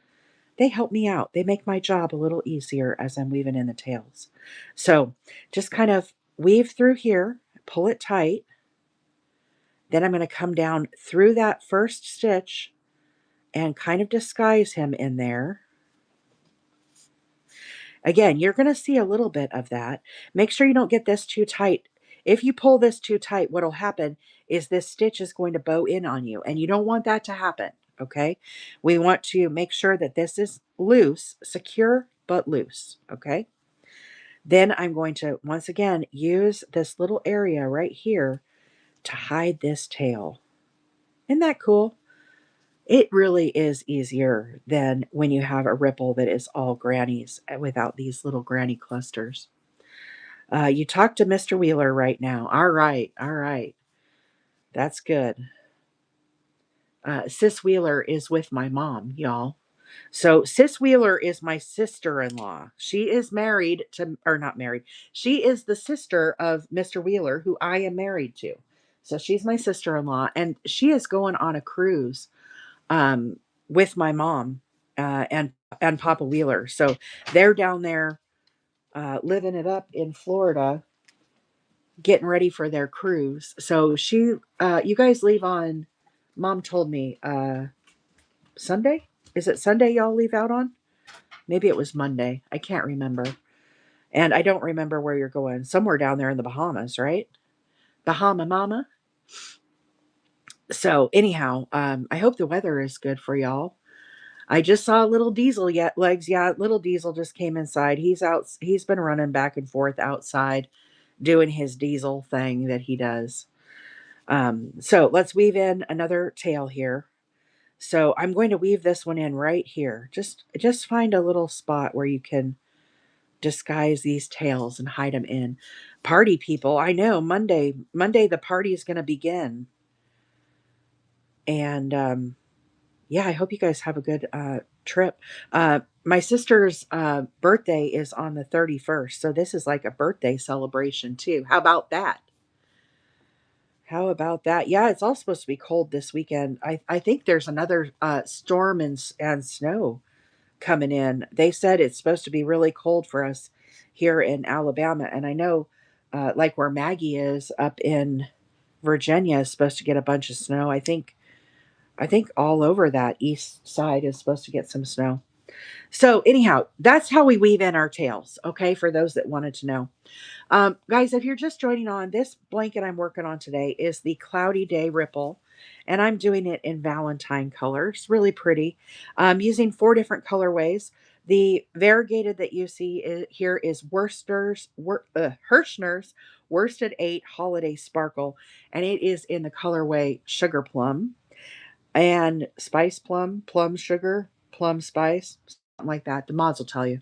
They help me out. They make my job a little easier as I'm weaving in the tails. So just kind of weave through here, pull it tight. Then I'm going to come down through that first stitch and kind of disguise him in there. Again, you're going to see a little bit of that. Make sure you don't get this too tight. If you pull this too tight, what will happen is this stitch is going to bow in on you, and you don't want that to happen, okay? We want to make sure that this is loose, secure, but loose, okay? Then I'm going to, once again, use this little area right here to hide this tail. Isn't that cool? It really is easier than when you have a ripple that is all grannies without these little granny clusters. You talk to Mr. Wheeler right now. All right, all right. That's good. Sis Wheeler is with my mom, y'all. So Sis Wheeler is my sister-in-law. She is married to, or not married. She is the sister of Mr. Wheeler, who I am married to. So she's my sister-in-law, and she is going on a cruise with my mom and Papa Wheeler. So they're down there living it up in Florida, getting ready for their cruise. So you guys leave on, Mom told me, Sunday? Is it Sunday y'all leave out on? Maybe it was Monday. I can't remember. And I don't remember where you're going. Somewhere down there in the Bahamas, right? Bahama Mama. So anyhow, I hope the weather is good for y'all. I just saw little Diesel yet legs. Yeah, little Diesel just came inside. He's out. He's been running back and forth outside doing his Diesel thing that he does. So let's weave in another tail here. So I'm going to weave this one in right here. Just find a little spot where you can disguise these tails and hide them in. Party people, I know Monday the party is going to begin. And yeah, I hope you guys have a good trip. My sister's birthday is on the 31st, so this is like a birthday celebration too. How about that? How about that? Yeah, it's all supposed to be cold this weekend. I think there's another storm and snow coming in. They said it's supposed to be really cold for us here in Alabama, and I know, like where Maggie is up in Virginia is supposed to get a bunch of snow. I think all over that east side is supposed to get some snow. So anyhow, that's how we weave in our tails. Okay, for those that wanted to know. Guys, if you're just joining on, this blanket I'm working on today is the Cloudy Day Ripple, and I'm doing it in Valentine colors. Really pretty. I'm using 4 different colorways. The variegated that you see here is Herrschners Worsted 8 Holiday Sparkle, and it is in the colorway Sugar Plum and Spice Plum, Plum Sugar, Plum Spice, something like that. The mods will tell you.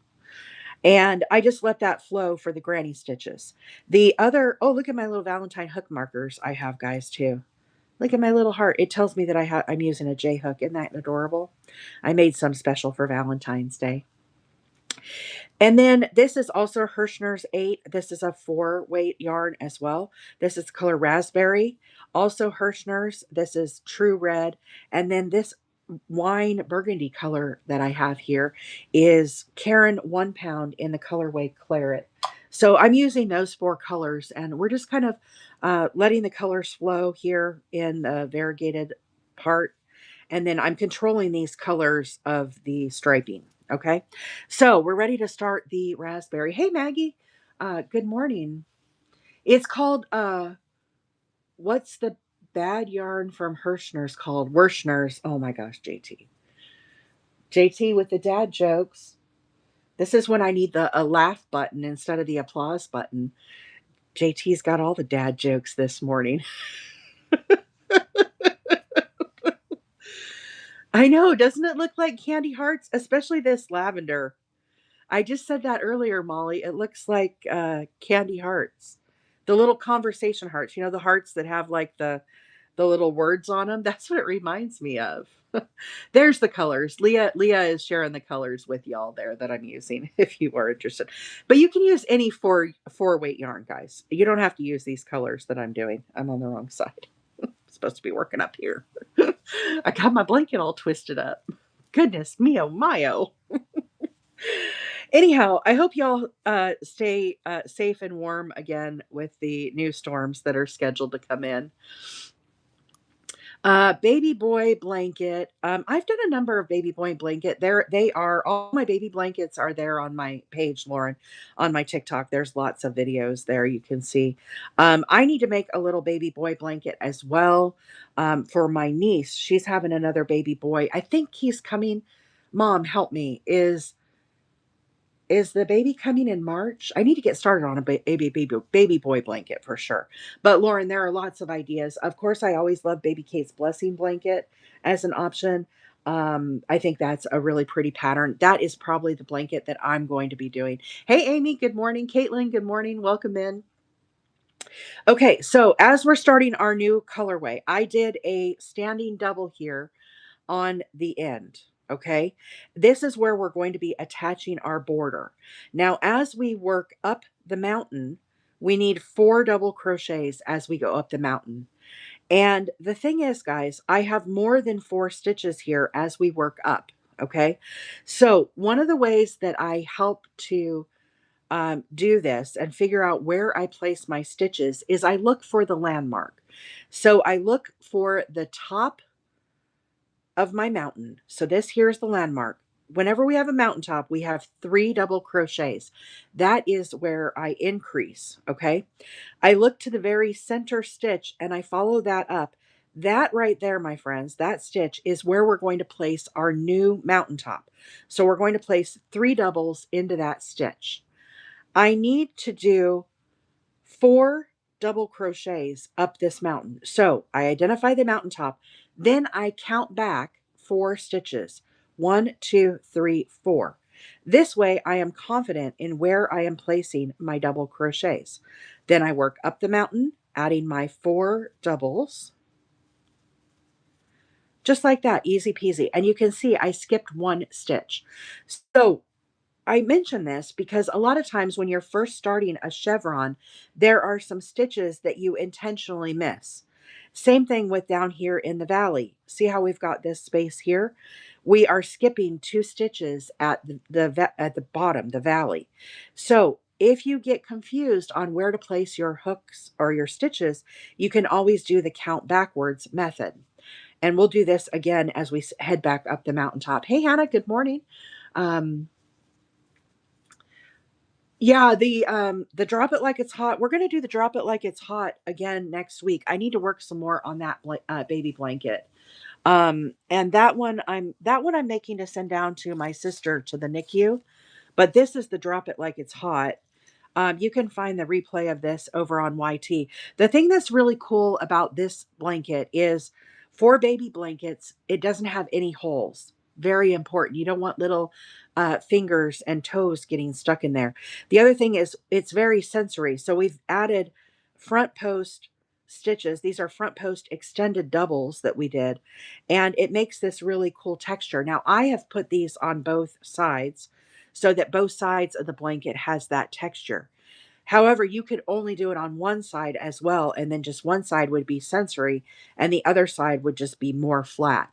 And I just let that flow for the granny stitches. The other, oh, look at my little Valentine hook markers I have, guys, too. Look at my little heart. It tells me that I'm using a J hook. Isn't that adorable? I made some special for Valentine's Day. And then this is also Herrschners 8. This is a 4-weight yarn as well. This is color raspberry. Also Herrschners. This is true red. And then this wine burgundy color that I have here is Caron 1 Pound in the colorway Claret. So I'm using those 4 colors, and we're just kind of letting the colors flow here in the variegated part. And then I'm controlling these colors of the striping. Okay. So we're ready to start the raspberry. Hey, Maggie. Good morning. It's called, what's the bad yarn from Herrschners called? Werschners. Oh my gosh, JT. JT with the dad jokes. This is when I need the a laugh button instead of the applause button. JT's got all the dad jokes this morning. I know. Doesn't it look like candy hearts? Especially this lavender. I just said that earlier, Molly. It looks like candy hearts. The little conversation hearts, the hearts that have like the little words on them. That's what it reminds me of. There's the colors. Leah is sharing the colors with y'all there that I'm using if you are interested. But you can use any four weight yarn, guys. You don't have to use these colors that I'm doing. I'm on the wrong side. I'm supposed to be working up here. I got my blanket all twisted up. Goodness mio mio. Anyhow, I hope y'all stay safe and warm again with the new storms that are scheduled to come in. Baby boy blanket. I've done a number of baby boy blanket. They are all my baby blankets are there on my page, Lauren, on my TikTok. There's lots of videos there you can see. I need to make a little baby boy blanket as well for my niece. She's having another baby boy. I think he's coming. Mom, help me. Is the baby coming in March? I need to get started on a baby boy blanket for sure. But Lauren, there are lots of ideas. Of course, I always love Baby Kate's blessing blanket as an option. I think that's a really pretty pattern. That is probably the blanket that I'm going to be doing. Hey, Amy, good morning. Caitlin, good morning. Welcome in. Okay, so as we're starting our new colorway, I did a standing double here on the end. Okay, this is where we're going to be attaching our border. Now, as we work up the mountain, we need 4 double crochets as we go up the mountain. And the thing is, guys, I have more than 4 stitches here as we work up. Okay, so one of the ways that I help to do this and figure out where I place my stitches is I look for the landmark. So I look for the top of my mountain. So this here is the landmark. Whenever we have a mountaintop, we have 3 double crochets. That is where I increase, okay? I look to the very center stitch and I follow that up. That right there, my friends, that stitch is where we're going to place our new mountaintop. So we're going to place 3 doubles into that stitch. I need to do 4 double crochets up this mountain. So I identify the mountaintop, then I count back 4 stitches. 1, 2, 3, 4. This way I am confident in where I am placing my double crochets. Then I work up the mountain, adding my 4 doubles. Just like that, easy peasy. And you can see I skipped 1 stitch. So I mention this because a lot of times when you're first starting a chevron, there are some stitches that you intentionally miss. Same thing with down here in the valley. See how we've got this space here? We are skipping 2 stitches at the bottom, the valley. So if you get confused on where to place your hooks or your stitches, you can always do the count backwards method. And we'll do this again as we head back up the mountaintop. Hey, Hannah, good morning. Um, Yeah, the drop it like it's hot. We're gonna do the drop it like it's hot again next week. I need to work some more on that baby blanket. And that one I'm making to send down to my sister to the NICU. But this is the drop it like it's hot. You can find the replay of this over on YT. The thing that's really cool about this blanket is for baby blankets, it doesn't have any holes. Very important. You don't want little fingers and toes getting stuck in there. The other thing is it's very sensory. So we've added front post stitches. These are front post extended doubles that we did, and it makes this really cool texture. Now I have put these on both sides. so that both sides of the blanket has that texture. However, you could only do it on one side as well, and then just one side would be sensory and the other side would just be more flat.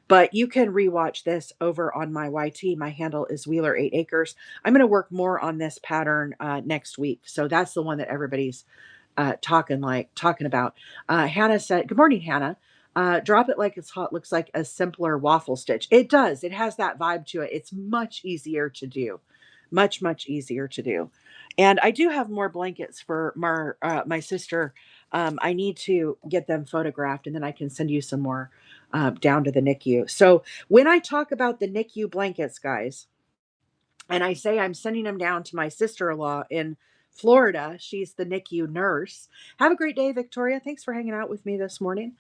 But you can rewatch this over on my YT. My handle is Wheeler 8 Acres. I'm going to work more on this pattern next week. So that's the one that everybody's talking about. Hannah said, "Good morning, Hannah. Drop it like it's hot looks like a simpler waffle stitch. It does. It has that vibe to it. It's much easier to do, much easier to do. And I do have more blankets for my sister. I need to get them photographed, and then I can send you some more down to the NICU. So when I talk about the NICU blankets, guys, and I say I'm sending them down to my sister-in-law in Florida. She's the NICU nurse. Have a great day, Victoria. Thanks for hanging out with me this morning.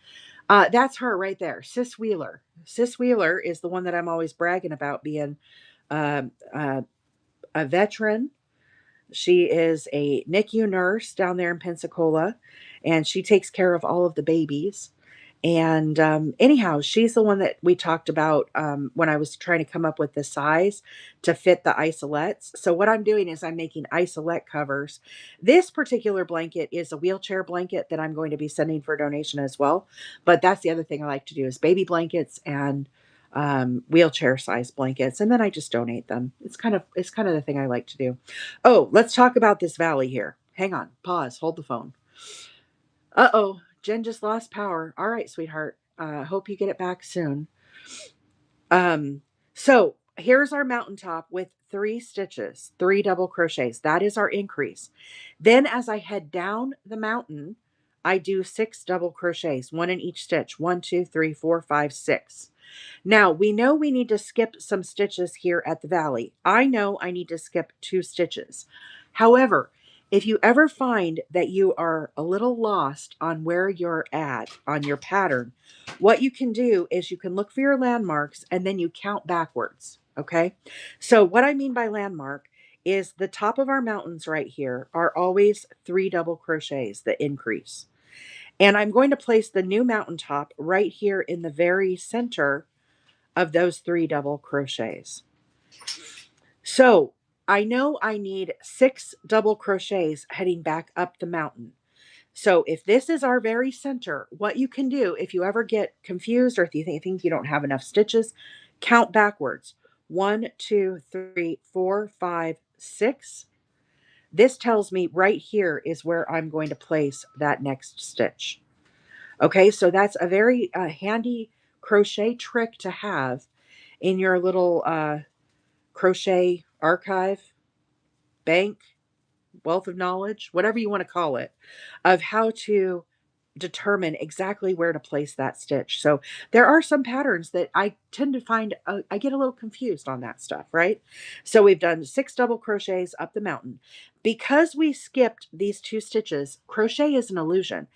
That's her right there, Sis Wheeler. Sis Wheeler is the one that I'm always bragging about being um, uh, a veteran. She is a NICU nurse down there in Pensacola, and she takes care of all of the babies. And anyhow, she's the one that we talked about when I was trying to come up with the size to fit the isolettes. So what I'm doing is I'm making isolette covers. This particular blanket is a wheelchair blanket that I'm going to be sending for donation as well. But that's the other thing I like to do is baby blankets and wheelchair size blankets, and then I just donate them. It's kind of the thing I like to do. Oh, let's talk about this valley here. Hang on, pause, hold the phone. Uh-oh, Jen just lost power. All right, sweetheart. Hope you get it back soon. So here's our mountaintop with 3 stitches, 3 double crochets. That is our increase. Then as I head down the mountain, I do 6 double crochets, 1 in each stitch. 1, 2, 3, 4, 5, 6. Now, we know we need to skip some stitches here at the valley. I know I need to skip 2 stitches. However, if you ever find that you are a little lost on where you're at on your pattern, what you can do is you can look for your landmarks and then you count backwards. Okay. So, what I mean by landmark is the top of our mountains right here are always 3 double crochets that increase. And I'm going to place the new mountaintop right here in the very center of those 3 double crochets. So I know I need 6 double crochets heading back up the mountain. So if this is our very center, what you can do if you ever get confused or if you think you don't have enough stitches, count backwards. 1, 2, 3, 4, 5, 6. This tells me right here is where I'm going to place that next stitch. Okay, so that's a very handy crochet trick to have in your little crochet archive, bank, wealth of knowledge, whatever you want to call it, of how to determine exactly where to place that stitch. So there are some patterns that I tend to find I get a little confused on that stuff, right? So we've done 6 double crochets up the mountain. Because we skipped these 2 stitches, crochet is an illusion.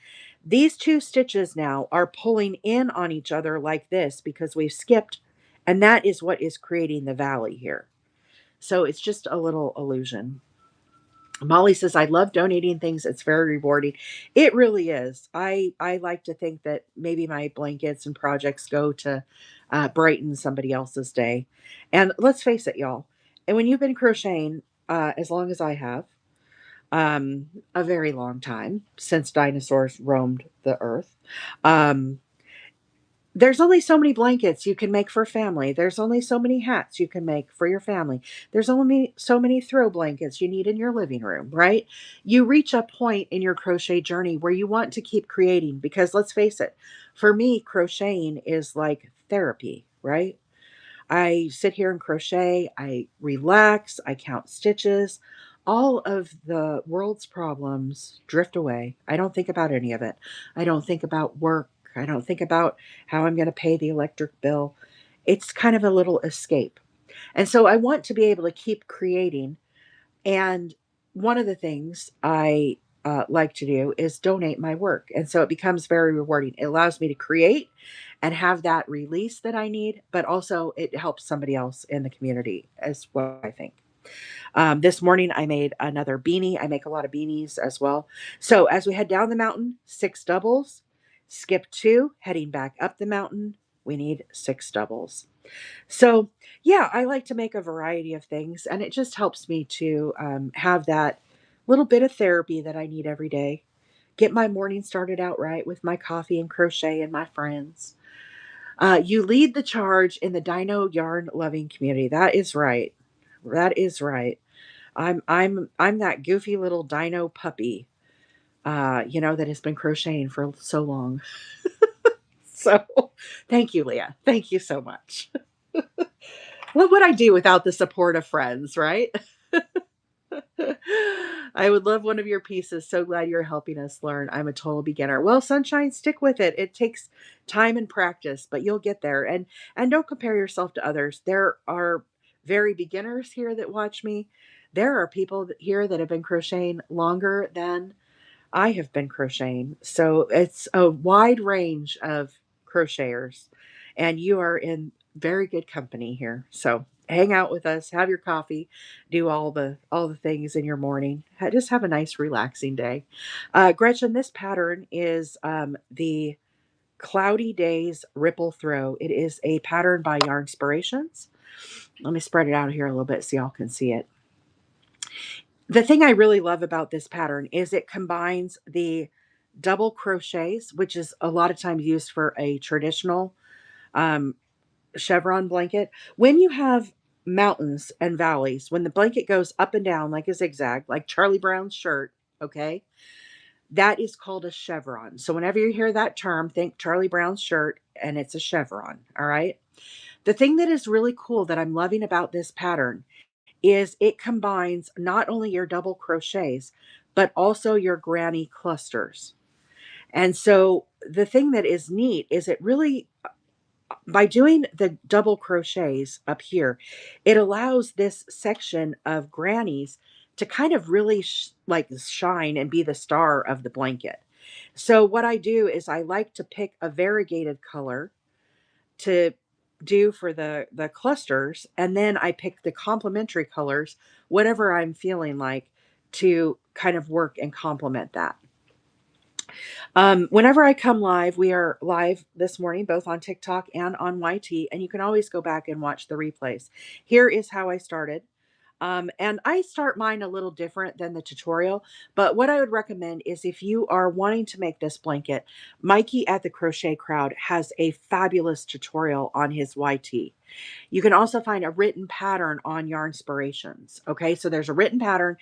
These 2 stitches now are pulling in on each other like this because we've skipped, and that is what is creating the valley here. So it's just a little illusion. Molly says, I love donating things. It's very rewarding. It really is. I like to think that maybe my blankets and projects go to brighten somebody else's day. And let's face it, y'all. And when you've been crocheting as long as I have, a very long time since dinosaurs roamed the earth, um, there's only so many blankets you can make for family. There's only so many hats you can make for your family. There's only so many throw blankets you need in your living room, right? You reach a point in your crochet journey where you want to keep creating because let's face it, for me, crocheting is like therapy, right? I sit here and crochet, I relax, I count stitches. All of the world's problems drift away. I don't think about any of it. I don't think about work. I don't think about how I'm going to pay the electric bill. It's kind of a little escape. And so I want to be able to keep creating. And one of the things I like to do is donate my work. And so it becomes very rewarding. It allows me to create and have that release that I need, but also it helps somebody else in the community as well, I think. This morning I made another beanie. I make a lot of beanies as well. So as we head down the mountain, 6 doubles, skip 2, heading back up the mountain we need 6 doubles. So, yeah, I like to make a variety of things, and it just helps me to have that little bit of therapy that I need every day. Get my morning started out right with my coffee and crochet and my friends. You lead the charge in the dino yarn loving community. That is right. That is right. I'm that goofy little dino puppy, that has been crocheting for so long. So, thank you, Leah. Thank you so much. What would I do without the support of friends, right? I would love one of your pieces. So glad you're helping us learn. I'm a total beginner. Well, sunshine, stick with it. It takes time and practice, but you'll get there. And don't compare yourself to others. There are very beginners here that watch me. There are people here that have been crocheting longer than I have been crocheting. So it's a wide range of crocheters, and you are in very good company here. So hang out with us, have your coffee, do all the things in your morning. Just have a nice relaxing day. Gretchen, this pattern is the Cloudy Days Ripple Throw. It is a pattern by Yarnspirations. Let me spread it out here a little bit so y'all can see it. The thing I really love about this pattern is it combines the double crochets, which is a lot of times used for a traditional um, chevron blanket. When you have mountains and valleys, when the blanket goes up and down like a zigzag, like Charlie Brown's shirt, okay, that is called a chevron. So whenever you hear that term, think Charlie Brown's shirt and it's a chevron, all right? The thing that is really cool that I'm loving about this pattern is it combines not only your double crochets, but also your granny clusters. And so the thing that is neat is it really, by doing the double crochets up here, it allows this section of grannies to kind of really like shine and be the star of the blanket. So what I do is I like to pick a variegated color to do for the clusters, and then I pick the complementary colors, whatever I'm feeling like, to kind of work and complement that. Whenever I come live, we are live this morning, both on TikTok and on YT, and you can always go back and watch the replays. Here is how I started. And I start mine a little different than the tutorial, but what I would recommend is if you are wanting to make this blanket, Mikey at the Crochet Crowd has a fabulous tutorial on his YT. You can also find a written pattern on Yarnspirations. Okay, so there's a written pattern,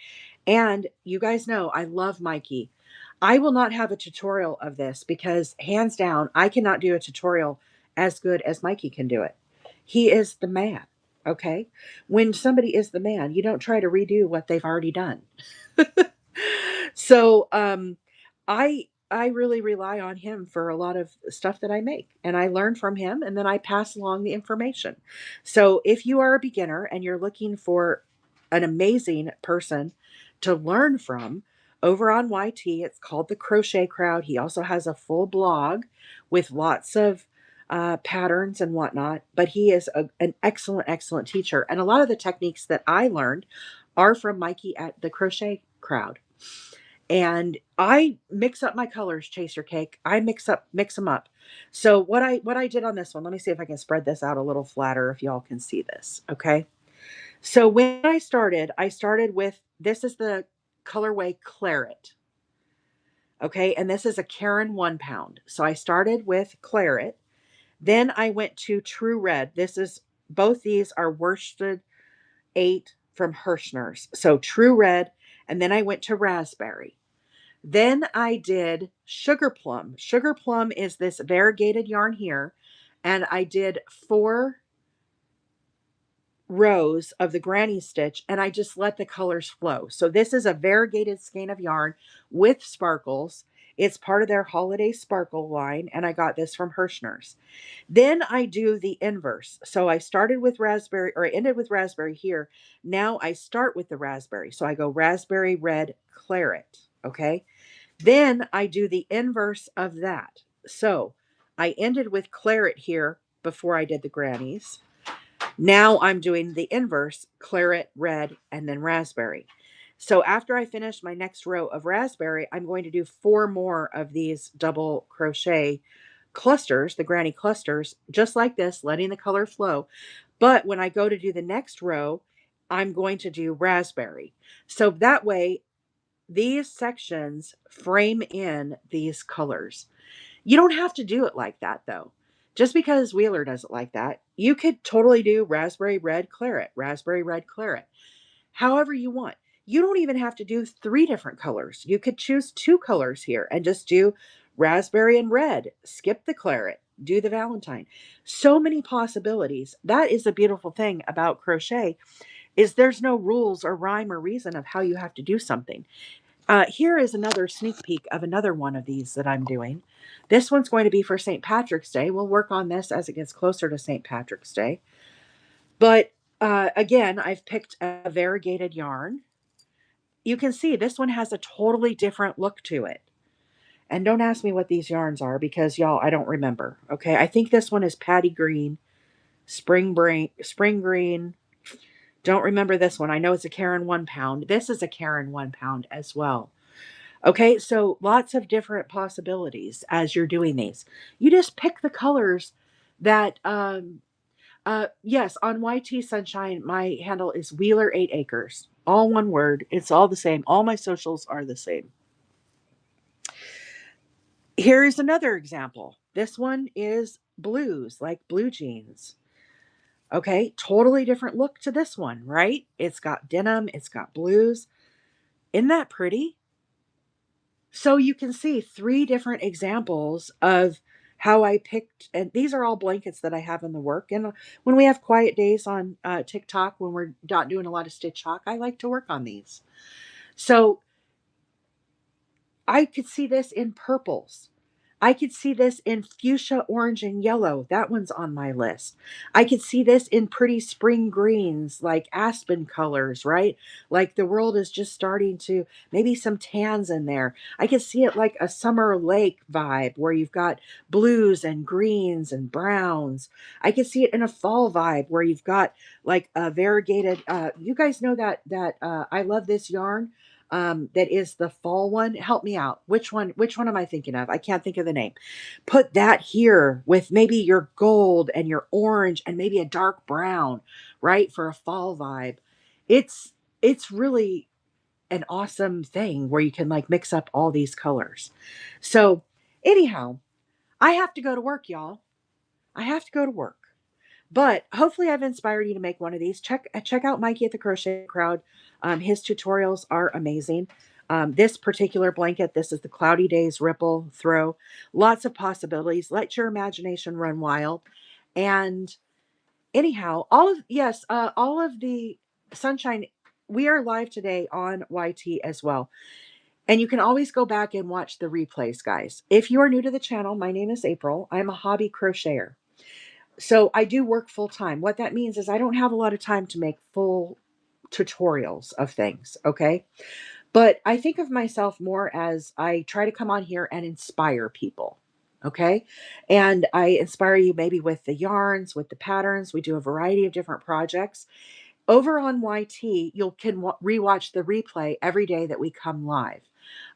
and you guys know I love Mikey. I will not have a tutorial of this because hands down, I cannot do a tutorial as good as Mikey can do it. He is the man. Okay. When somebody is the man, you don't try to redo what they've already done. So I really rely on him for a lot of stuff that I make, and I learn from him and then I pass along the information. So if you are a beginner and you're looking for an amazing person to learn from, over on YT, it's called the Crochet Crowd. He also has a full blog with lots of patterns and whatnot, but he is an excellent, excellent teacher. And a lot of the techniques that I learned are from Mikey at the Crochet Crowd. And I mix up my colors, Chaser Cake. I mix them up. So what I did on this one, let me see if I can spread this out a little flatter if y'all can see this. Okay. So when I started with, this is the colorway Claret. Okay. And this is a Caron 1 pound. So I started with Claret. Then I went to True Red. Both these are worsted 8 from Herrschners. So True Red. And then I went to Raspberry. Then I did Sugar Plum. Sugar Plum is this variegated yarn here. And I did 4 rows of the granny stitch, and I just let the colors flow. So this is a variegated skein of yarn with sparkles. It's part of their holiday sparkle line, and I got this from Herrschners. Then I do the inverse. So I started with raspberry, or I ended with raspberry here. Now I start with the raspberry. So I go raspberry, red, claret. Okay. Then I do the inverse of that. So I ended with claret here before I did the grannies. Now I'm doing the inverse, claret, red, and then raspberry. So after I finish my next row of raspberry, I'm going to do 4 more of these double crochet clusters, the granny clusters, just like this, letting the color flow. But when I go to do the next row, I'm going to do raspberry. So that way, these sections frame in these colors. You don't have to do it like that though. Just because Wheeler does it like that, you could totally do raspberry red claret, raspberry red claret, however you want. You don't even have to do 3 different colors. You could choose 2 colors here and just do raspberry and red, skip the claret, do the Valentine. So many possibilities. That is the beautiful thing about crochet, is there's no rules or rhyme or reason of how you have to do something. Here is another sneak peek of another one of these that I'm doing. This one's going to be for St. Patrick's Day. We'll work on this as it gets closer to St. Patrick's Day. But again, I've picked a variegated yarn. You can see this one has a totally different look to it. And don't ask me what these yarns are because, y'all, I don't remember. Okay, I think this one is Patty Green, Spring Green. Don't remember this one. I know it's a Caron 1 pound. This is a Caron 1 pound as well. Okay, so lots of different possibilities as you're doing these. You just pick the colors that, yes, on YT Sunshine, my handle is Wheeler 8 Acres. All one word. It's all the same. All my socials are the same. Here's another example. This one is blues, like blue jeans. Okay, totally different look to this one, right? It's got denim, it's got blues. Isn't that pretty? So you can see 3 different examples of how I picked, and these are all blankets that I have in the work. And when we have quiet days on TikTok, when we're not doing a lot of stitch talk, I like to work on these. So I could see this in purples. I could see this in fuchsia, orange, and yellow. That one's on my list. I could see this in pretty spring greens, like aspen colors, right? Like the world is just starting to, maybe some tans in there. I could see it like a summer lake vibe where you've got blues and greens and browns. I could see it in a fall vibe where you've got like a variegated, you guys know that I love this yarn, that is the fall one. Help me out. Which one am I thinking of? I can't think of the name. Put that here with maybe your gold and your orange and maybe a dark brown, right? For a fall vibe. It's really an awesome thing where you can like mix up all these colors. So anyhow, I have to go to work, y'all. I have to go to work. But hopefully I've inspired you to make one of these. Check out Mikey at the Crochet Crowd. His tutorials are amazing. This particular blanket, this is the Cloudy Days Ripple Throw. Lots of possibilities. Let your imagination run wild. And anyhow, all of the sunshine. We are live today on YT as well. And you can always go back and watch the replays, guys. If you are new to the channel, my name is April. I'm a hobby crocheter. So I do work full time. What that means is I don't have a lot of time to make full tutorials of things, okay? But I think of myself more as I try to come on here and inspire people, okay? And I inspire you maybe with the yarns, with the patterns. We do a variety of different projects. Over on YT, you can rewatch the replay every day that we come live.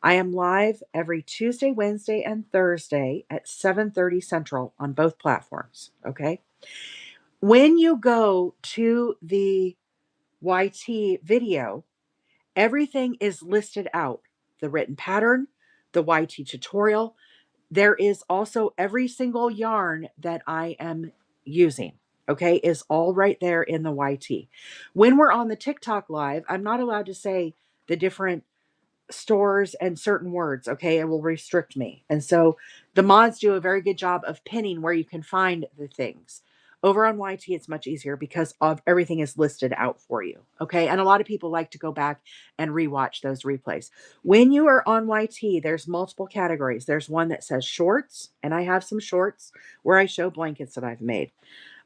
I am live every Tuesday, Wednesday, and Thursday at 7:30 Central on both platforms, okay? When you go to the YT video, everything is listed out. The written pattern, the YT tutorial. There is also every single yarn that I am using, okay, is all right there in the YT. When we're on the TikTok live, I'm not allowed to say the different stores and certain words, okay, it will restrict me. And so the mods do a very good job of pinning where you can find the things. Over on YT, it's much easier because of everything is listed out for you, okay? And a lot of people like to go back and rewatch those replays. When you are on YT, there's multiple categories. There's one that says shorts, and I have some shorts where I show blankets that I've made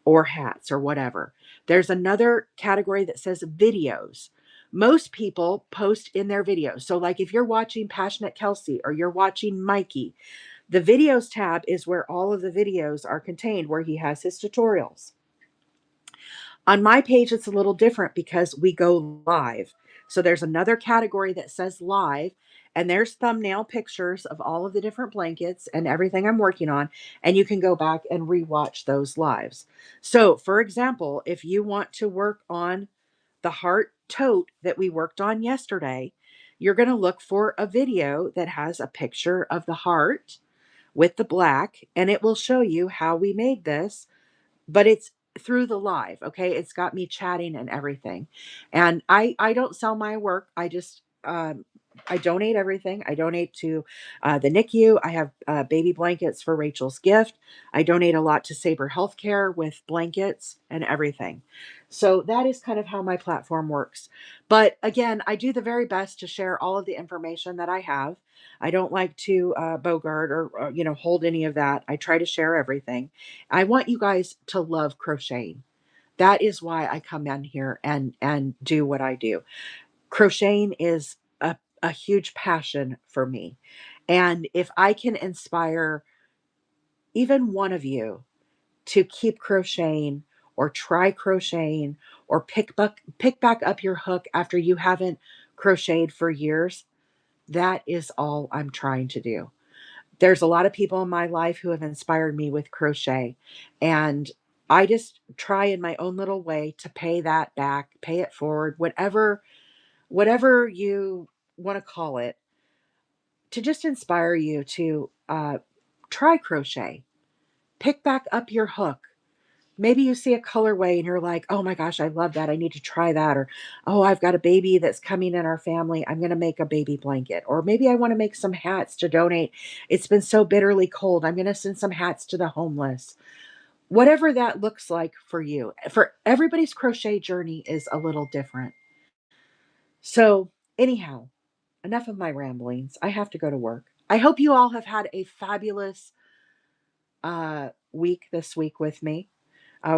or hats or whatever. There's another category that says videos. Most people post in their videos. So like if you're watching Passionate Kelsey or you're watching Mikey, the videos tab is where all of the videos are contained, where he has his tutorials. On my page, it's a little different because we go live. So there's another category that says live, And there's thumbnail pictures of all of the different blankets and everything I'm working on. And you can go back and rewatch those lives. So, for example, if you want to work on the heart tote that we worked on yesterday, you're going to look for a video that has a picture of the heart with the black, and it will show you how we made this, but it's through the live. Okay, it's got me chatting and everything. And I don't sell my work. I donate everything. I donate to the NICU. I have baby blankets for Rachel's gift. I donate a lot to Sabre Healthcare with blankets and everything. So that is kind of how my platform works. But again, I do the very best to share all of the information that I have. I don't like to bogart or hold any of that. I try to share everything. I want you guys to love crocheting. That is why I come in here and do what I do. Crocheting is a huge passion for me. And if I can inspire even one of you to keep crocheting or try crocheting or pick back up your hook after you haven't crocheted for years, that is all I'm trying to do. There's a lot of people in my life who have inspired me with crochet, and I just try in my own little way to pay that back, pay it forward, whatever you want to call it, to just inspire you to try crochet, pick back up your hook. Maybe you see a colorway and you're like, oh my gosh, I love that. I need to try that. Or, oh, I've got a baby that's coming in our family. I'm going to make a baby blanket. Or maybe I want to make some hats to donate. It's been so bitterly cold. I'm going to send some hats to the homeless. Whatever that looks like for you. For everybody's crochet journey is a little different. So, anyhow, enough of my ramblings. I have to go to work. I hope you all have had a fabulous week this week with me.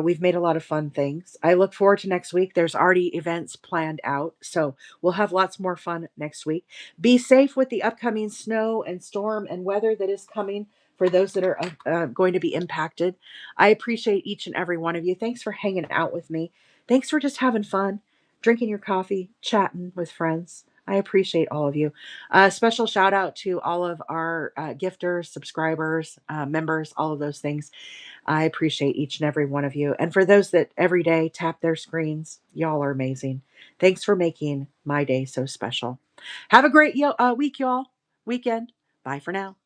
We've made a lot of fun things. I look forward to next week. There's already events planned out, so we'll have lots more fun next week. Be safe with the upcoming snow and storm and weather that is coming for those that are going to be impacted. I appreciate each and every one of you. Thanks for hanging out with me. Thanks for just having fun, drinking your coffee, chatting with friends. I appreciate all of you. Special shout out to all of our gifters, subscribers, members, all of those things. I appreciate each and every one of you. And for those that every day tap their screens, y'all are amazing. Thanks for making my day so special. Have a great week, y'all. Weekend. Bye for now.